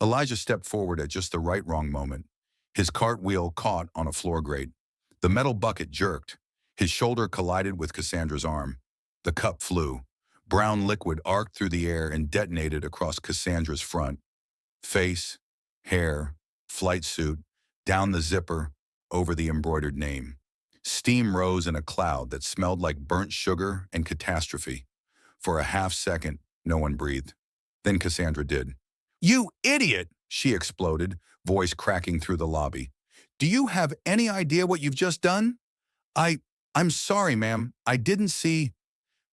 Elijah stepped forward at just the right wrong moment. His cartwheel caught on a floor grate. The metal bucket jerked. His shoulder collided with Cassandra's arm. The cup flew. Brown liquid arced through the air and detonated across Cassandra's front. Face, hair, flight suit, down the zipper, over the embroidered name. Steam rose in a cloud that smelled like burnt sugar and catastrophe. For a half second, no one breathed. Then Cassandra did. "You idiot!" she exploded, voice cracking through the lobby. "Do you have any idea what you've just done?" I, I'm sorry, ma'am. I didn't see.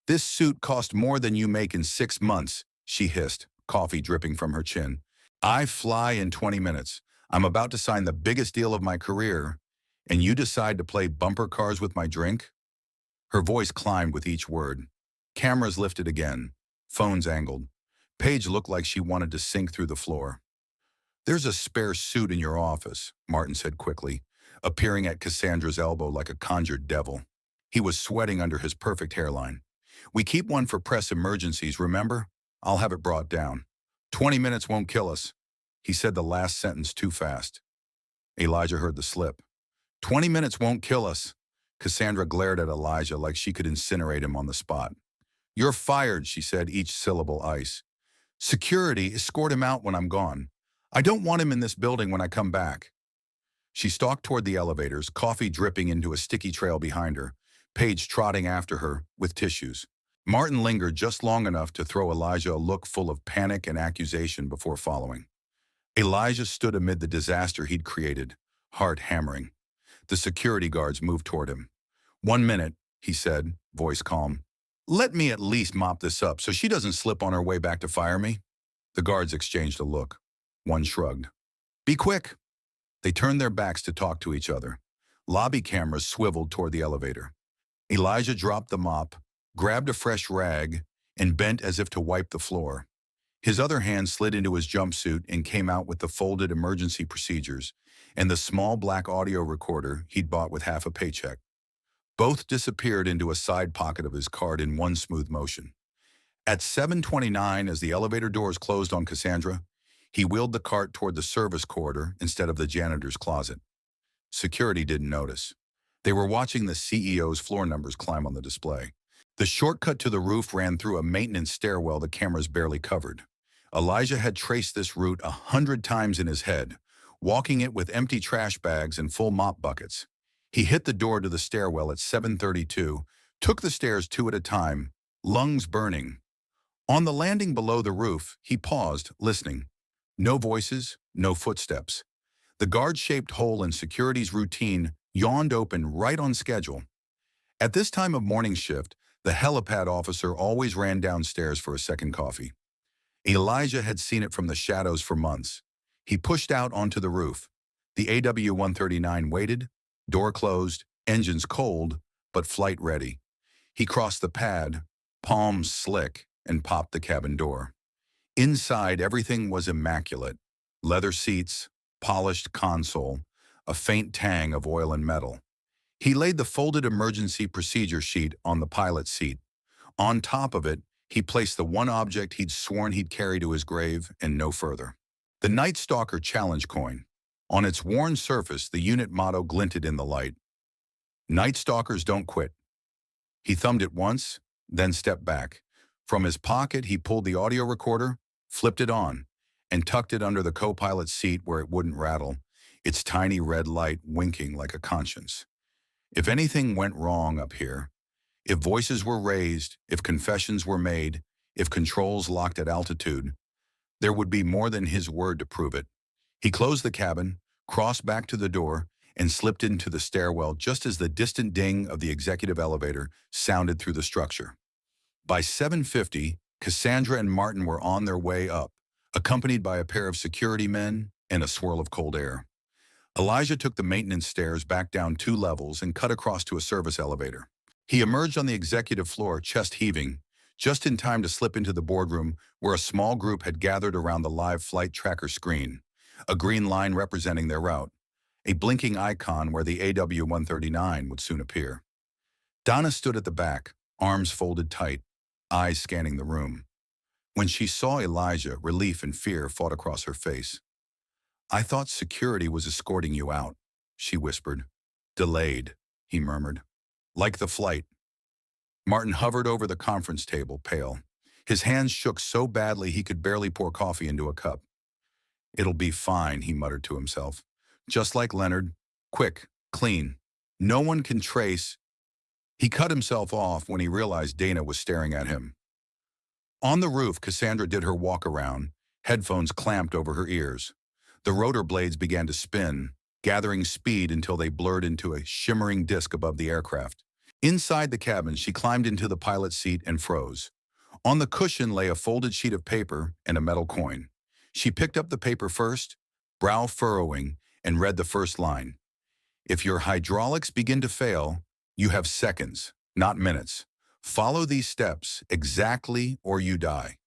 "This suit cost more than you make in 6 months," she hissed, coffee dripping from her chin. "I fly in 20 minutes. I'm about to sign the biggest deal of my career, and you decide to play bumper cars with my drink?" Her voice climbed with each word. Cameras lifted again. Phones angled. Paige looked like she wanted to sink through the floor. "There's a spare suit in your office," Martin said quickly, appearing at Cassandra's elbow like a conjured devil. He was sweating under his perfect hairline. "We keep one for press emergencies, remember? I'll have it brought down. 20 minutes won't kill us." He said the last sentence too fast. Elijah heard the slip. 20 minutes won't kill us." Cassandra glared at Elijah like she could incinerate him on the spot. "You're fired," she said, each syllable ice. "Security, escort him out when I'm gone. I don't want him in this building when I come back." She stalked toward the elevators, coffee dripping into a sticky trail behind her, Paige trotting after her with tissues. Martin lingered just long enough to throw Elijah a look full of panic and accusation before following. Elijah stood amid the disaster he'd created, heart hammering. The security guards moved toward him. "1 minute," he said, voice calm. "Let me at least mop this up so she doesn't slip on her way back to fire me." The guards exchanged a look. One shrugged. "Be quick." They turned their backs to talk to each other. Lobby cameras swiveled toward the elevator. Elijah dropped the mop, grabbed a fresh rag, and bent as if to wipe the floor. His other hand slid into his jumpsuit and came out with the folded emergency procedures and the small black audio recorder he'd bought with half a paycheck. Both disappeared into a side pocket of his cart in one smooth motion. At 7:29, as the elevator doors closed on Cassandra, he wheeled the cart toward the service corridor instead of the janitor's closet. Security didn't notice. They were watching the CEO's floor numbers climb on the display. The shortcut to the roof ran through a maintenance stairwell the cameras barely covered. Elijah had traced this route 100 times in his head, walking it with empty trash bags and full mop buckets. He hit the door to the stairwell at 7:32, took the stairs two at a time, lungs burning. On the landing below the roof, he paused, listening. No voices, no footsteps. The guard-shaped hole in security's routine yawned open right on schedule. At this time of morning shift, the helipad officer always ran downstairs for a second coffee. Elijah had seen it from the shadows for months. He pushed out onto the roof. The AW-139 waited, door closed, engines cold, but flight ready. He crossed the pad, palms slick, and popped the cabin door. Inside, everything was immaculate. Leather seats, polished console, a faint tang of oil and metal. He laid the folded emergency procedure sheet on the pilot's seat. On top of it, he placed the one object he'd sworn he'd carry to his grave and no further. The Nightstalker challenge coin. On its worn surface, the unit motto glinted in the light. "Nightstalkers don't quit." He thumbed it once, then stepped back. From his pocket, he pulled the audio recorder, flipped it on, and tucked it under the co-pilot's seat where it wouldn't rattle, its tiny red light winking like a conscience. If anything went wrong up here, if voices were raised, if confessions were made, if controls locked at altitude, there would be more than his word to prove it. He closed the cabin, crossed back to the door, and slipped into the stairwell just as the distant ding of the executive elevator sounded through the structure. By 7:50, Cassandra and Martin were on their way up, accompanied by a pair of security men and a swirl of cold air. Elijah took the maintenance stairs back down 2 levels and cut across to a service elevator. He emerged on the executive floor, chest heaving, just in time to slip into the boardroom where a small group had gathered around the live flight tracker screen, a green line representing their route, a blinking icon where the AW-139 would soon appear. Donna stood at the back, arms folded tight, eyes scanning the room. When she saw Elijah, relief and fear fought across her face. "I thought security was escorting you out," she whispered. "Delayed," he murmured. "Like the flight." Martin hovered over the conference table, pale. His hands shook so badly he could barely pour coffee into a cup. "It'll be fine," he muttered to himself. "Just like Leonard. Quick, clean. No one can trace. He cut himself off when he realized Dana was staring at him. On the roof, Cassandra did her walk around, headphones clamped over her ears. The rotor blades began to spin, gathering speed until they blurred into a shimmering disk above the aircraft. Inside the cabin, she climbed into the pilot's seat and froze. On the cushion lay a folded sheet of paper and a metal coin. She picked up the paper first, brow furrowing, and read the first line. If your hydraulics begin to fail, you have seconds, not minutes. Follow these steps exactly or you die.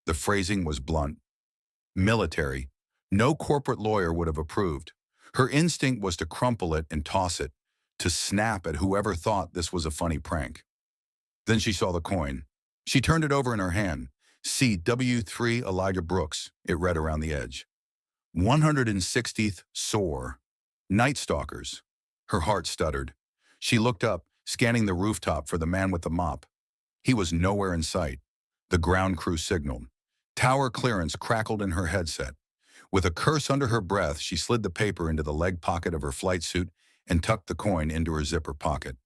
The phrasing was blunt. Military. No corporate lawyer would have approved. Her instinct was to crumple it and toss it, to snap at whoever thought this was a funny prank. Then she saw the coin. She turned it over in her hand. CW3 Elijah Brooks, it read around the edge. 160th SOAR. Nightstalkers. Her heart stuttered. She looked up, scanning the rooftop for the man with the mop. He was nowhere in sight. The ground crew signaled. Tower clearance crackled in her headset. With a curse under her breath, she slid the paper into the leg pocket of her flight suit and tucked the coin into her zipper pocket.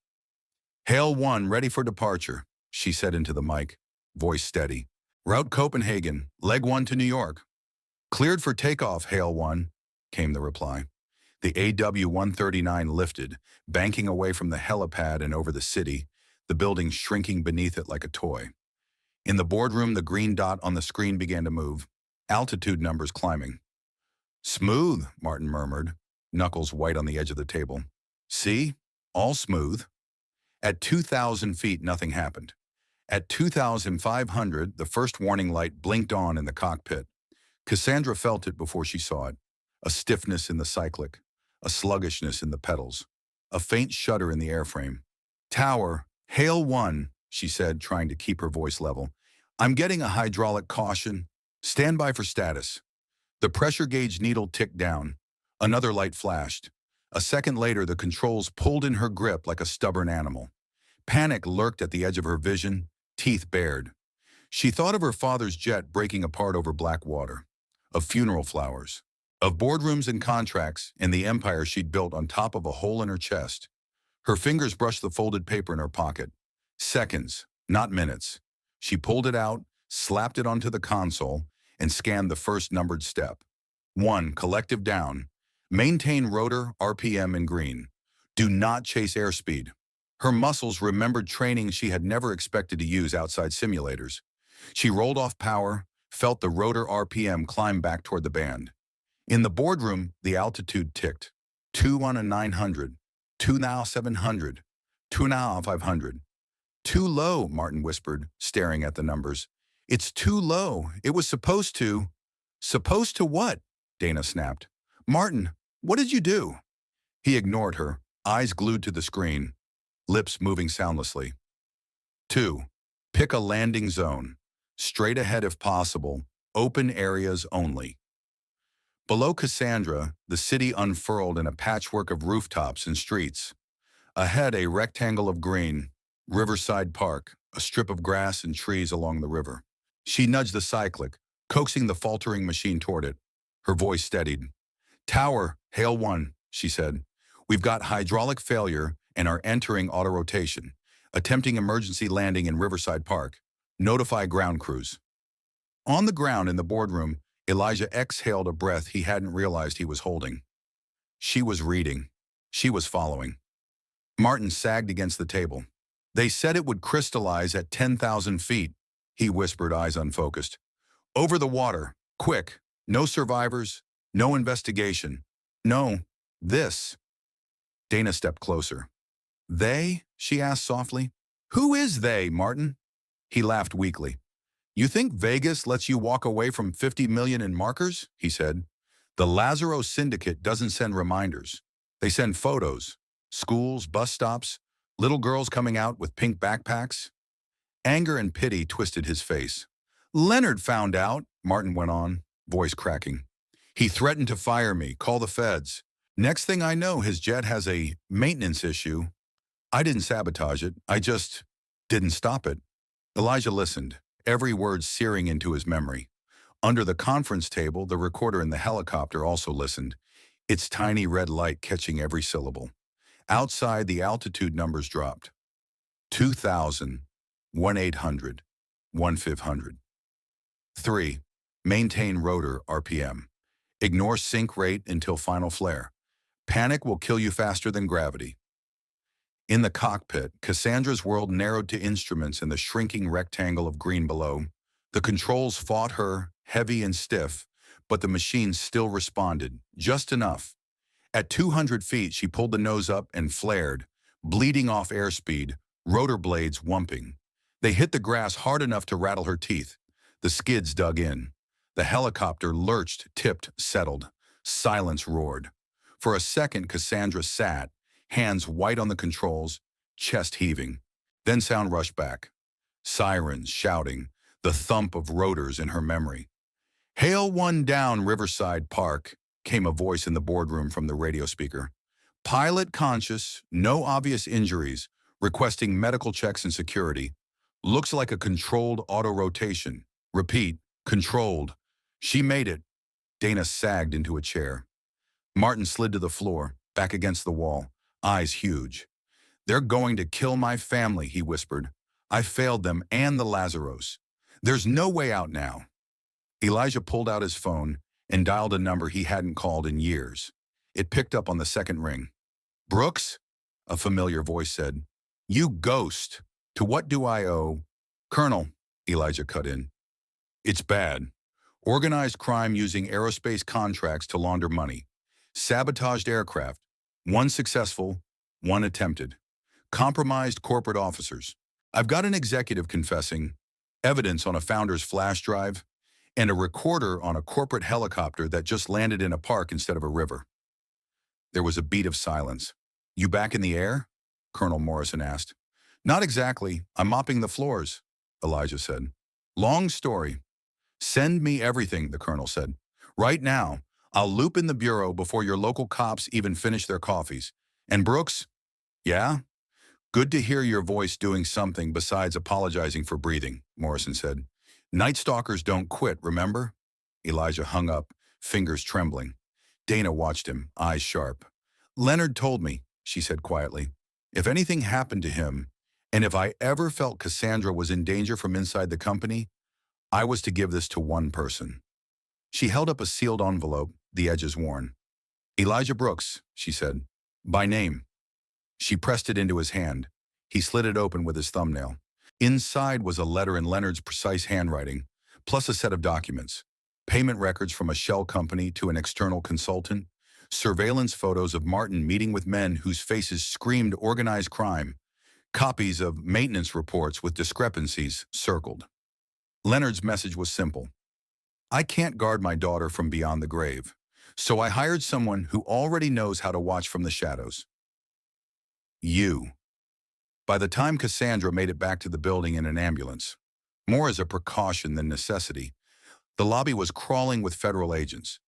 Hale 1, ready for departure, she said into the mic, voice steady. Route Copenhagen, leg 1 to New York. Cleared for takeoff, Hale 1, came the reply. The AW-139 lifted, banking away from the helipad and over the city, the building shrinking beneath it like a toy. In the boardroom, the green dot on the screen began to move, altitude numbers climbing. Smooth, Martin murmured, knuckles white on the edge of the table. See? All smooth. At 2,000 feet, nothing happened. At 2,500, the first warning light blinked on in the cockpit. Cassandra felt it before she saw it. A stiffness in the cyclic, a sluggishness in the pedals, a faint shudder in the airframe. Tower, Hale 1, she said, trying to keep her voice level. I'm getting a hydraulic caution. Stand by for status. The pressure gauge needle ticked down. Another light flashed. A second later, the controls pulled in her grip like a stubborn animal. Panic lurked at the edge of her vision, teeth bared. She thought of her father's jet breaking apart over black water, of funeral flowers, of boardrooms and contracts and the empire she'd built on top of a hole in her chest. Her fingers brushed the folded paper in her pocket. Seconds, not minutes. She pulled it out, slapped it onto the console, and scanned the first numbered step. 1, collective down. Maintain rotor RPM in green. Do not chase airspeed. Her muscles remembered training she had never expected to use outside simulators. She rolled off power, felt the rotor RPM climb back toward the band. In the boardroom, the altitude ticked. 2 on a 900, 2 now 700, 2 now 500. Too low, Martin whispered, staring at the numbers. It's too low. It was supposed to. Supposed to what? Dana snapped. Martin, what did you do? He ignored her, eyes glued to the screen, lips moving soundlessly. 2. Pick a landing zone. Straight ahead if possible. Open areas only. Below Cassandra, the city unfurled in a patchwork of rooftops and streets. Ahead, a rectangle of green. Riverside Park, a strip of grass and trees along the river. She nudged the cyclic, coaxing the faltering machine toward it. Her voice steadied. Tower, Hale 1, she said. We've got hydraulic failure and are entering auto-rotation. Attempting emergency landing in Riverside Park. Notify ground crews. On the ground in the boardroom, Elijah exhaled a breath he hadn't realized he was holding. She was reading. She was following. Martin sagged against the table. They said it would crystallize at 10,000 feet, he whispered, eyes unfocused. Over the water, quick, no survivors, no investigation. No, this. Dana stepped closer. They? She asked softly. Who is they, Martin? He laughed weakly. You think Vegas lets you walk away from 50 million in markers? He said. The Lazaro Syndicate doesn't send reminders. They send photos. Schools, bus stops, little girls coming out with pink backpacks. Anger and pity twisted his face. Leonard found out, Martin went on, voice cracking. He threatened to fire me, call the feds. Next thing I know, his jet has a maintenance issue. I didn't sabotage it. I just didn't stop it. Elijah listened, every word searing into his memory. Under the conference table, the recorder in the helicopter also listened, its tiny red light catching every syllable. Outside, the altitude numbers dropped. 2,000, 1,800, 1,500. 3. Maintain rotor RPM. Ignore sync rate until final flare. Panic will kill you faster than gravity. In the cockpit, Cassandra's world narrowed to instruments in the shrinking rectangle of green below. The controls fought her, heavy and stiff, but the machine still responded, just enough. At 200 feet, she pulled the nose up and flared, bleeding off airspeed, rotor blades wumping. They hit the grass hard enough to rattle her teeth. The skids dug in. The helicopter lurched, tipped, settled. Silence roared. For a second, Cassandra sat, hands white on the controls, chest heaving. Then sound rushed back. Sirens shouting, the thump of rotors in her memory. "Hale 1 down, Riverside Park," came a voice in the boardroom from the radio speaker. "Pilot conscious, no obvious injuries, requesting medical checks and security. Looks like a controlled auto-rotation. Repeat, controlled." She made it. Dana sagged into a chair. Martin slid to the floor, back against the wall, eyes huge. "They're going to kill my family," he whispered. "I failed them and the Lazaros. There's no way out now." Elijah pulled out his phone and dialed a number he hadn't called in years. It picked up on the second ring. "Brooks?" a familiar voice said. "You ghost. To what do I owe?" "Colonel," Elijah cut in. "It's bad. Organized crime using aerospace contracts to launder money. Sabotaged aircraft. One successful, one attempted. Compromised corporate officers. I've got an executive confessing, evidence on a founder's flash drive, and a recorder on a corporate helicopter that just landed in a park instead of a river." There was a beat of silence. "You back in the air?" Colonel Morrison asked. "Not exactly. I'm mopping the floors," Elijah said. "Long story." "Send me everything," the colonel said. "Right now. I'll loop in the bureau before your local cops even finish their coffees. And Brooks?" "Yeah?" "Good to hear your voice doing something besides apologizing for breathing," Morrison said. "Nightstalkers don't quit, remember?" Elijah hung up, fingers trembling. Dana watched him, eyes sharp. "Leonard told me," she said quietly. "If anything happened to him, and if I ever felt Cassandra was in danger from inside the company, I was to give this to one person." She held up a sealed envelope, the edges worn. "Elijah Brooks," she said. "By name." She pressed it into his hand. He slid it open with his thumbnail. Inside was a letter in Leonard's precise handwriting, plus a set of documents. Payment records from a shell company to an external consultant, surveillance photos of Martin meeting with men whose faces screamed organized crime, copies of maintenance reports with discrepancies circled. Leonard's message was simple. "I can't guard my daughter from beyond the grave, so I hired someone who already knows how to watch from the shadows. You." By the time Cassandra made it back to the building in an ambulance, more as a precaution than necessity, the lobby was crawling with federal agents.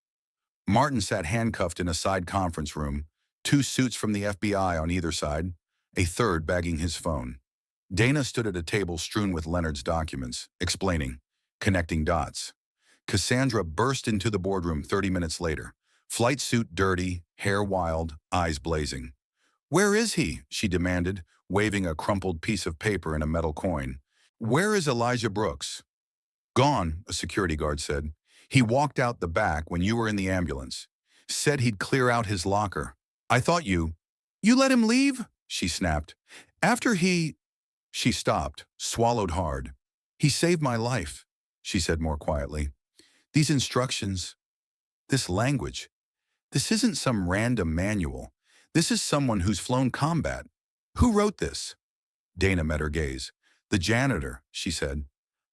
Martin sat handcuffed in a side conference room, 2 suits from the FBI on either side, a third bagging his phone. Dana stood at a table strewn with Leonard's documents, explaining, connecting dots. Cassandra burst into the boardroom 30 minutes later, flight suit dirty, hair wild, eyes blazing. "Where is he?" she demanded, waving a crumpled piece of paper and a metal coin. "Where is Elijah Brooks?" "Gone," a security guard said. "He walked out the back when you were in the ambulance. Said he'd clear out his locker. I thought you—" "You let him leave?" she snapped. "After he—" She stopped, swallowed hard. "He saved my life," she said more quietly. "These instructions, this language, this isn't some random manual. This is someone who's flown combat. Who wrote this?" Dana met her gaze. "The janitor," she said.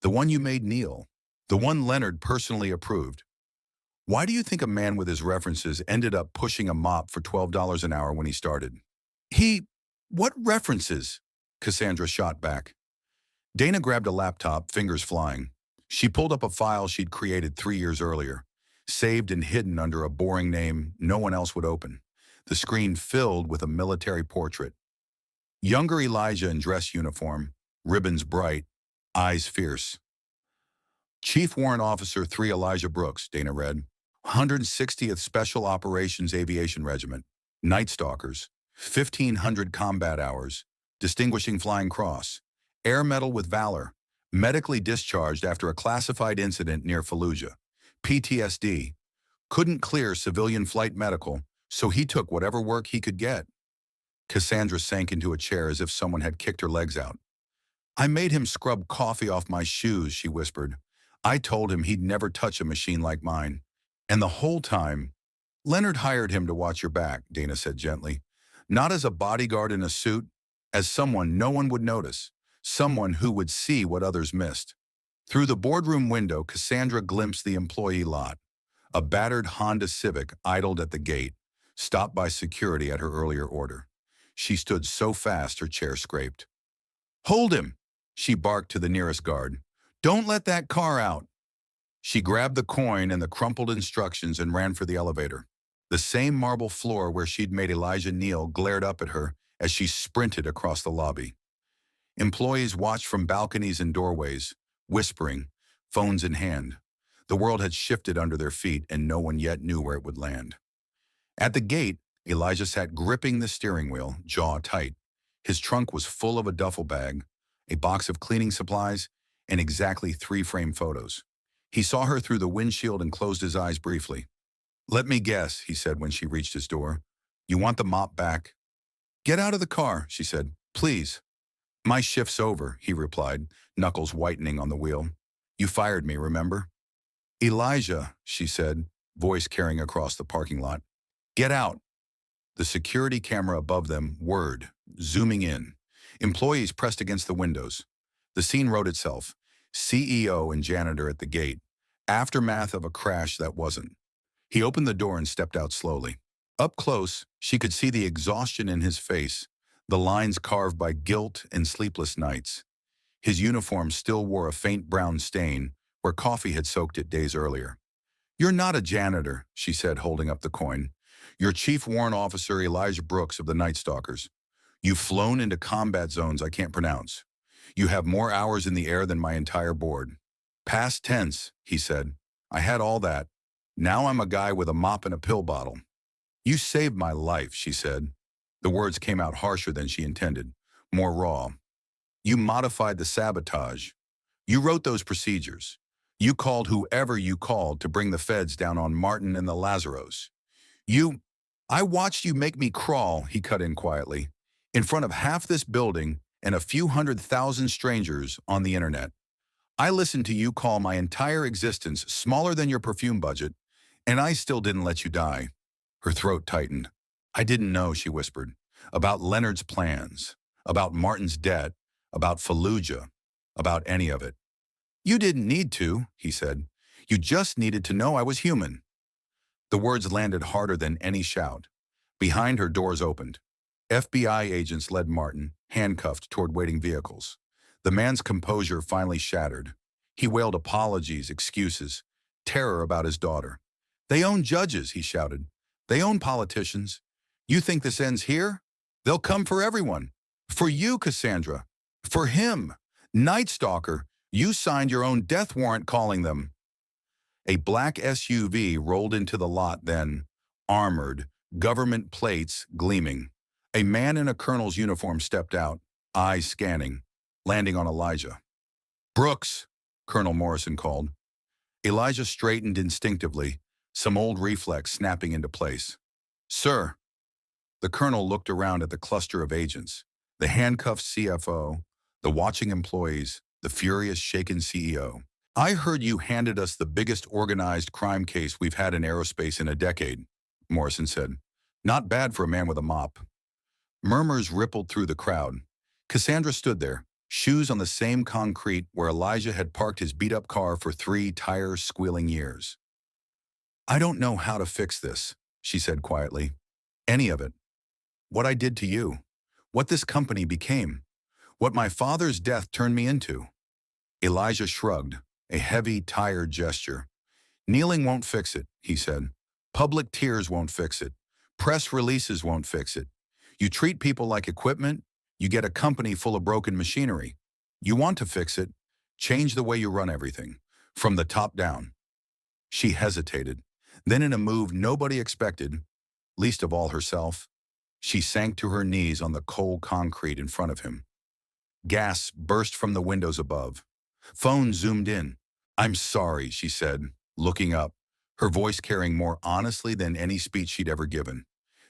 "The one you made kneel. The one Leonard personally approved. Why do you think a man with his references ended up pushing a mop for $12 an hour when he started?" What references?" Cassandra shot back. Dana grabbed a laptop, fingers flying. She pulled up a file she'd created 3 years earlier, saved and hidden under a boring name no one else would open. The screen filled with a military portrait. Younger Elijah in dress uniform, ribbons bright, eyes fierce. "Chief Warrant Officer 3 Elijah Brooks," Dana read. "160th Special Operations Aviation Regiment. Nightstalkers. 1,500 combat hours, distinguishing flying cross, air medal with valor, medically discharged after a classified incident near Fallujah, PTSD, couldn't clear civilian flight medical, so he took whatever work he could get. Cassandra sank into a chair as if someone had kicked her legs out. I made him scrub coffee off my shoes, she whispered. I told him he'd never touch a machine like mine. And the whole time, Leonard hired him to watch your back, Dana said gently. Not as a bodyguard in a suit, as someone no one would notice, someone who would see what others missed. Through the boardroom window, Cassandra glimpsed the employee lot. A battered Honda Civic idled at the gate, stopped by security at her earlier order. She stood so fast her chair scraped. Hold him, she barked to the nearest guard. Don't let that car out. She grabbed the coin and the crumpled instructions and ran for the elevator. The same marble floor where she'd made Elijah kneel glared up at her as she sprinted across the lobby. Employees watched from balconies and doorways, whispering, phones in hand. The world had shifted under their feet and no one yet knew where it would land. At the gate, Elijah sat gripping the steering wheel, jaw tight. His trunk was full of a duffel bag, a box of cleaning supplies, and exactly 3 framed photos. He saw her through the windshield and closed his eyes briefly. Let me guess, he said when she reached his door. You want the mop back? Get out of the car, she said. Please. My shift's over, he replied, knuckles whitening on the wheel. You fired me, remember? Elijah, she said, voice carrying across the parking lot. Get out. The security camera above them whirred, zooming in. Employees pressed against the windows. The scene wrote itself. CEO and janitor at the gate. Aftermath of a crash that wasn't. He opened the door and stepped out slowly. Up close, she could see the exhaustion in his face, the lines carved by guilt and sleepless nights. His uniform still wore a faint brown stain where coffee had soaked it days earlier. You're not a janitor, she said, holding up the coin. You're Chief Warrant Officer Elijah Brooks of the Nightstalkers. You've flown into combat zones I can't pronounce. You have more hours in the air than my entire board. Past tense, he said. I had all that. Now I'm a guy with a mop and a pill bottle. You saved my life, she said. The words came out harsher than she intended, more raw. You modified the sabotage. You wrote those procedures. You called whoever you called to bring the feds down on Martin and the Lazaros. I watched you make me crawl, he cut in quietly, in front of half this building and a few 100,000 strangers on the internet. I listened to you call my entire existence smaller than your perfume budget, and I still didn't let you die. Her throat tightened. I didn't know, she whispered, about Leonard's plans, about Martin's debt, about Fallujah, about any of it. You didn't need to, he said. You just needed to know I was human. The words landed harder than any shout. Behind her, doors opened. FBI agents led Martin, handcuffed, toward waiting vehicles. The man's composure finally shattered. He wailed apologies, excuses, terror about his daughter. They own judges, he shouted. They own politicians. You think this ends here? They'll come for everyone. For you, Cassandra. For him. Nightstalker. You signed your own death warrant calling them. A black SUV rolled into the lot then, armored, government plates gleaming. A man in a colonel's uniform stepped out, eyes scanning, landing on Elijah. Brooks, Colonel Morrison called. Elijah straightened instinctively, some old reflex snapping into place. Sir. The colonel looked around at the cluster of agents, the handcuffed CFO, the watching employees, the furious, shaken CEO. I heard you handed us the biggest organized crime case we've had in aerospace in a decade, Morrison said. Not bad for a man with a mop. Murmurs rippled through the crowd. Cassandra stood there, shoes on the same concrete where Elijah had parked his beat-up car for 3 tire-squealing years. I don't know how to fix this, she said quietly. Any of it. What I did to you. What this company became. What my father's death turned me into. Elijah shrugged, a heavy, tired gesture. Kneeling won't fix it, he said. Public tears won't fix it. Press releases won't fix it. You treat people like equipment, you get a company full of broken machinery. You want to fix it, change the way you run everything, from the top down. She hesitated. Then in a move nobody expected, least of all herself, She sank to her knees on the cold concrete in front of him. Gas burst from the windows above. Phone zoomed in. "I'm sorry," she said, looking up, her voice carrying more honestly than any speech she'd ever given.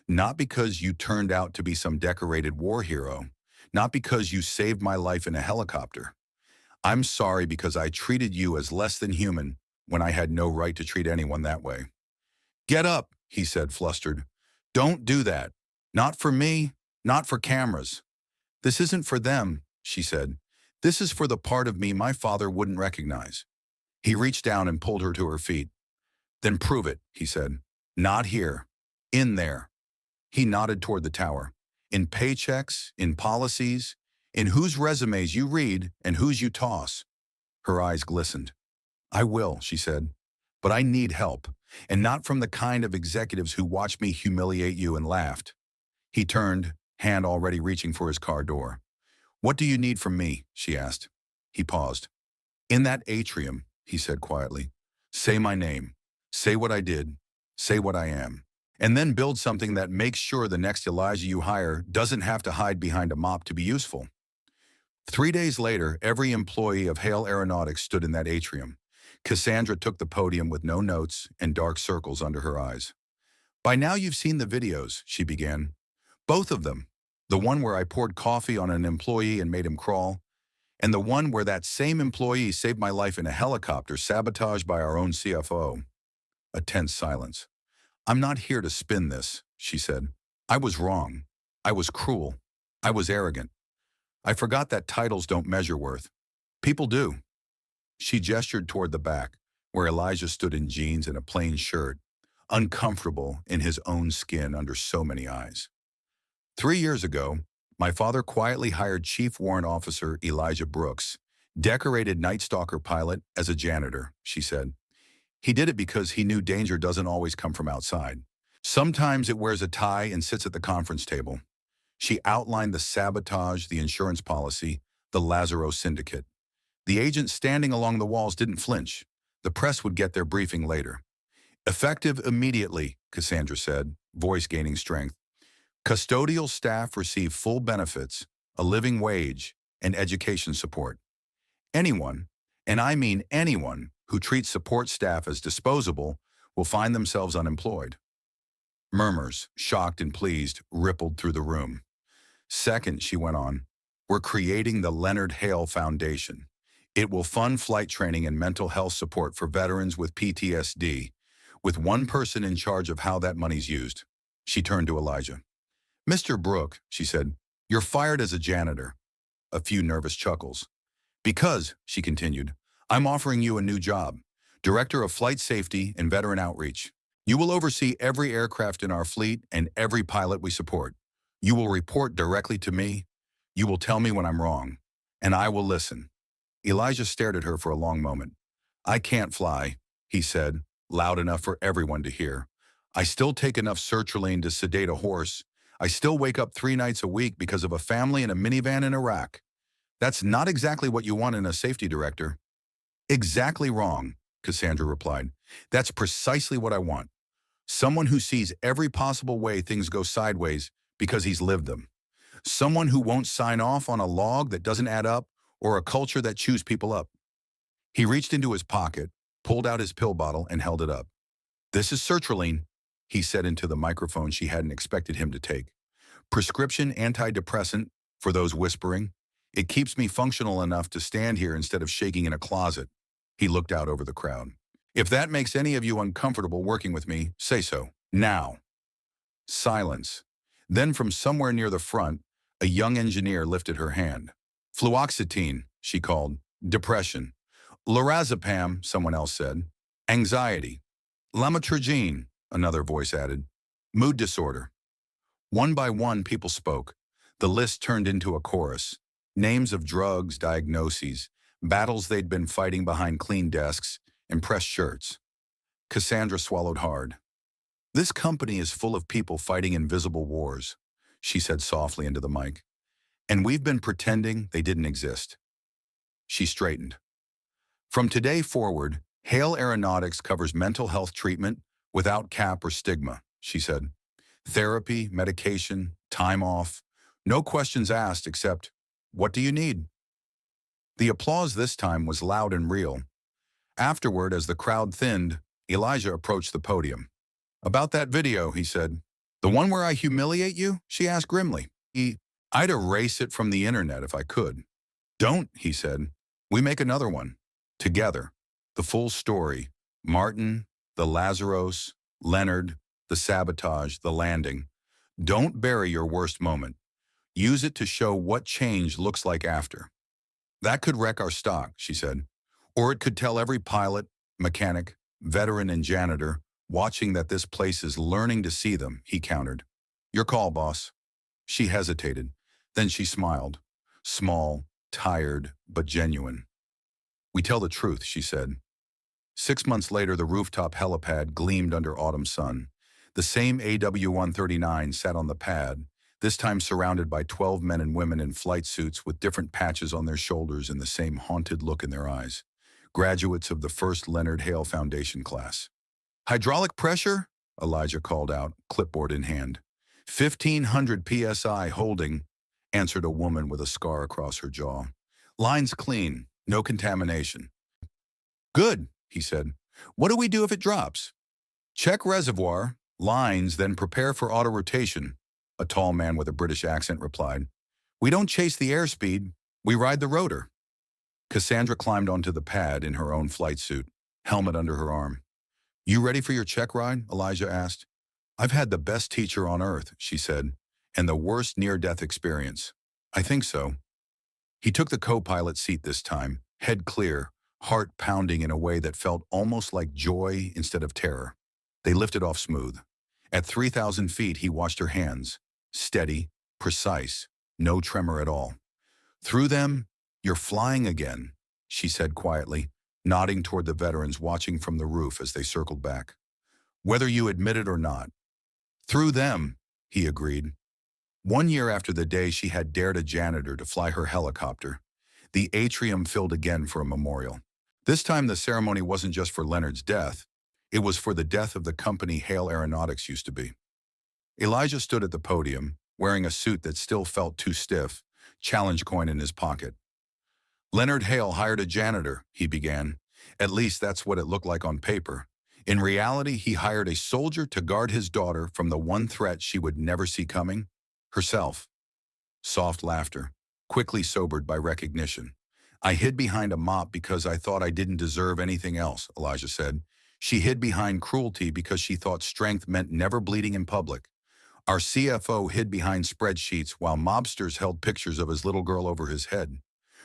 "Not because you turned out to be some decorated war hero. Not because you saved my life in a helicopter. I'm sorry because I treated you as less than human when I had no right to treat anyone that way." "Get up," he said, flustered. "Don't do that. Not for me, not for cameras." "This isn't for them," she said. "This is for the part of me my father wouldn't recognize." He reached down and pulled her to her feet. "Then prove it," he said. "Not here. In there." He nodded toward the tower. "In paychecks, in policies, in whose resumes you read and whose you toss." Her eyes glistened. "I will," she said. "But I need help, and not from the kind of executives who watched me humiliate you and laughed." He turned, hand already reaching for his car door. "What do you need from me?" she asked. He paused. "In that atrium," he said quietly. "Say my name. Say what I did. Say what I am. And then build something that makes sure the next Elijah you hire doesn't have to hide behind a mop to be useful." 3 days later, every employee of Hale Aeronautics stood in that atrium. Cassandra took the podium with no notes and dark circles under her eyes. "By now you've seen the videos," she began. "Both of them. The one where I poured coffee on an employee and made him crawl, and the one where that same employee saved my life in a helicopter sabotaged by our own CFO. A tense silence. "I'm not here to spin this," she said. "I was wrong. I was cruel. I was arrogant. I forgot that titles don't measure worth. People do." She gestured toward the back, where Elijah stood in jeans and a plain shirt, uncomfortable in his own skin under so many eyes. 3 years ago, my father quietly hired Chief Warrant Officer Elijah Brooks, decorated Nightstalker pilot, as a janitor, she said. He did it because he knew danger doesn't always come from outside. Sometimes it wears a tie and sits at the conference table. She outlined the sabotage, the insurance policy, the Lazaro syndicate. The agents standing along the walls didn't flinch. The press would get their briefing later. "Effective immediately," Cassandra said, voice gaining strength. "Custodial staff receive full benefits, a living wage, and education support. Anyone, and I mean anyone, who treats support staff as disposable will find themselves unemployed." Murmurs, shocked and pleased, rippled through the room. "Second," she went on, "we're creating the Leonard Hale Foundation. It will fund flight training and mental health support for veterans with PTSD, with one person in charge of how that money's used." She turned to Elijah. "Mr. Brooke," she said, "you're fired as a janitor." A few nervous chuckles. "Because," she continued, "I'm offering you a new job, Director of Flight Safety and Veteran Outreach. You will oversee every aircraft in our fleet and every pilot we support. You will report directly to me. You will tell me when I'm wrong, and I will listen." Elijah stared at her for a long moment. "I can't fly," he said, loud enough for everyone to hear. "I still take enough sertraline to sedate a horse. I still wake up 3 nights a week because of a family in a minivan in Iraq. That's not exactly what you want in a safety director." "Exactly wrong," Cassandra replied. "That's precisely what I want. Someone who sees every possible way things go sideways because he's lived them. Someone who won't sign off on a log that doesn't add up or a culture that chews people up." He reached into his pocket, pulled out his pill bottle, and held it up. "This is sertraline," he said into the microphone she hadn't expected him to take. "Prescription antidepressant, for those whispering. It keeps me functional enough to stand here instead of shaking in a closet." He looked out over the crowd. "If that makes any of you uncomfortable working with me, say so. Now." Silence. Then from somewhere near the front, a young engineer lifted her hand. "Fluoxetine," she called. "Depression." "Lorazepam," someone else said. "Anxiety." "Lamotrigine," another voice added. "Mood disorder." One by one, people spoke. The list turned into a chorus. Names of drugs, diagnoses, battles they'd been fighting behind clean desks, and pressed shirts. Cassandra swallowed hard. "This company is full of people fighting invisible wars," she said softly into the mic. "And we've been pretending they didn't exist." She straightened. "From today forward, Hale Aeronautics covers mental health treatment without cap or stigma," she said. Therapy, medication, time off. No questions asked except, what do you need? The applause this time was loud and real. Afterward, as the crowd thinned, Elijah approached the podium. About that video, he said. The one where I humiliate you? She asked grimly. I'd erase it from the internet if I could. Don't, he said. We make another one. Together. The full story. Martin, the Lazaros, Leonard, the sabotage, the landing. Don't bury your worst moment. Use it to show what change looks like after. That could wreck our stock, she said. Or it could tell every pilot, mechanic, veteran, and janitor watching that this place is learning to see them, he countered. Your call, boss. She hesitated. Then she smiled. Small, tired, but genuine. We tell the truth, she said. 6 months later, the rooftop helipad gleamed under autumn sun. The same AW-139 sat on the pad, this time surrounded by 12 men and women in flight suits with different patches on their shoulders and the same haunted look in their eyes. Graduates of the first Leonard Hale Foundation class. Hydraulic pressure? Elijah called out, clipboard in hand. 1,500 psi holding, answered a woman with a scar across her jaw. Lines clean, no contamination. Good, he said. What do we do if it drops? Check reservoir, lines, then prepare for auto-rotation, a tall man with a British accent replied. We don't chase the airspeed, we ride the rotor. Cassandra climbed onto the pad in her own flight suit, helmet under her arm. You ready for your check ride? Elijah asked. I've had the best teacher on earth, she said, and the worst near-death experience. I think so. He took the co-pilot seat this time, head clear, heart pounding in a way that felt almost like joy instead of terror. They lifted off smooth. At 3,000 feet, he watched her hands. Steady, precise, no tremor at all. Through them, you're flying again, she said quietly, nodding toward the veterans watching from the roof as they circled back. Whether you admit it or not. Through them, he agreed. 1 year after the day she had dared a janitor to fly her helicopter, the atrium filled again for a memorial. This time the ceremony wasn't just for Leonard's death, it was for the death of the company Hale Aeronautics used to be. Elijah stood at the podium, wearing a suit that still felt too stiff, challenge coin in his pocket. Leonard Hale hired a janitor, he began. At least that's what it looked like on paper. In reality, he hired a soldier to guard his daughter from the one threat she would never see coming, herself. Soft laughter, quickly sobered by recognition. I hid behind a mop because I thought I didn't deserve anything else, Elijah said. She hid behind cruelty because she thought strength meant never bleeding in public. Our CFO hid behind spreadsheets while mobsters held pictures of his little girl over his head.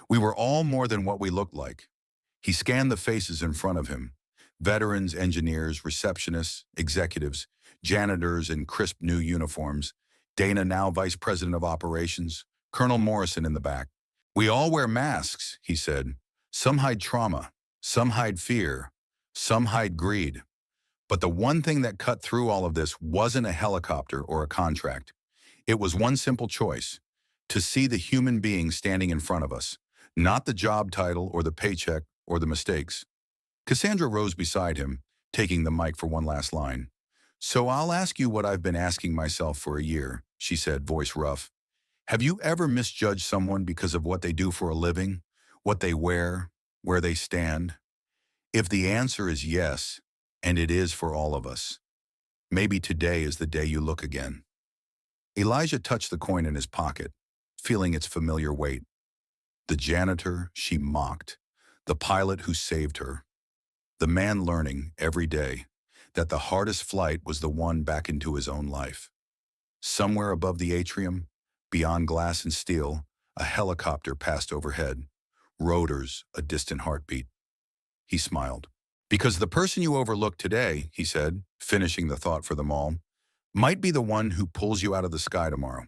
We were all more than what we looked like. He scanned the faces in front of him. Veterans, engineers, receptionists, executives, janitors in crisp new uniforms. Dana, now Vice President of Operations. Colonel Morrison in the back. We all wear masks, he said. Some hide trauma, some hide fear, some hide greed. But the one thing that cut through all of this wasn't a helicopter or a contract. It was one simple choice, to see the human being standing in front of us, not the job title or the paycheck or the mistakes. Cassandra rose beside him, taking the mic for one last line. So I'll ask you what I've been asking myself for a year, she said, voice rough. Have you ever misjudged someone because of what they do for a living, what they wear, where they stand? If the answer is yes, and it is for all of us, maybe today is the day you look again. Elijah touched the coin in his pocket, feeling its familiar weight. The janitor she mocked, the pilot who saved her, the man learning every day that the hardest flight was the one back into his own life. Somewhere above the atrium, beyond glass and steel, a helicopter passed overhead, rotors, a distant heartbeat. He smiled. Because the person you overlooked today, he said, finishing the thought for them all, might be the one who pulls you out of the sky tomorrow.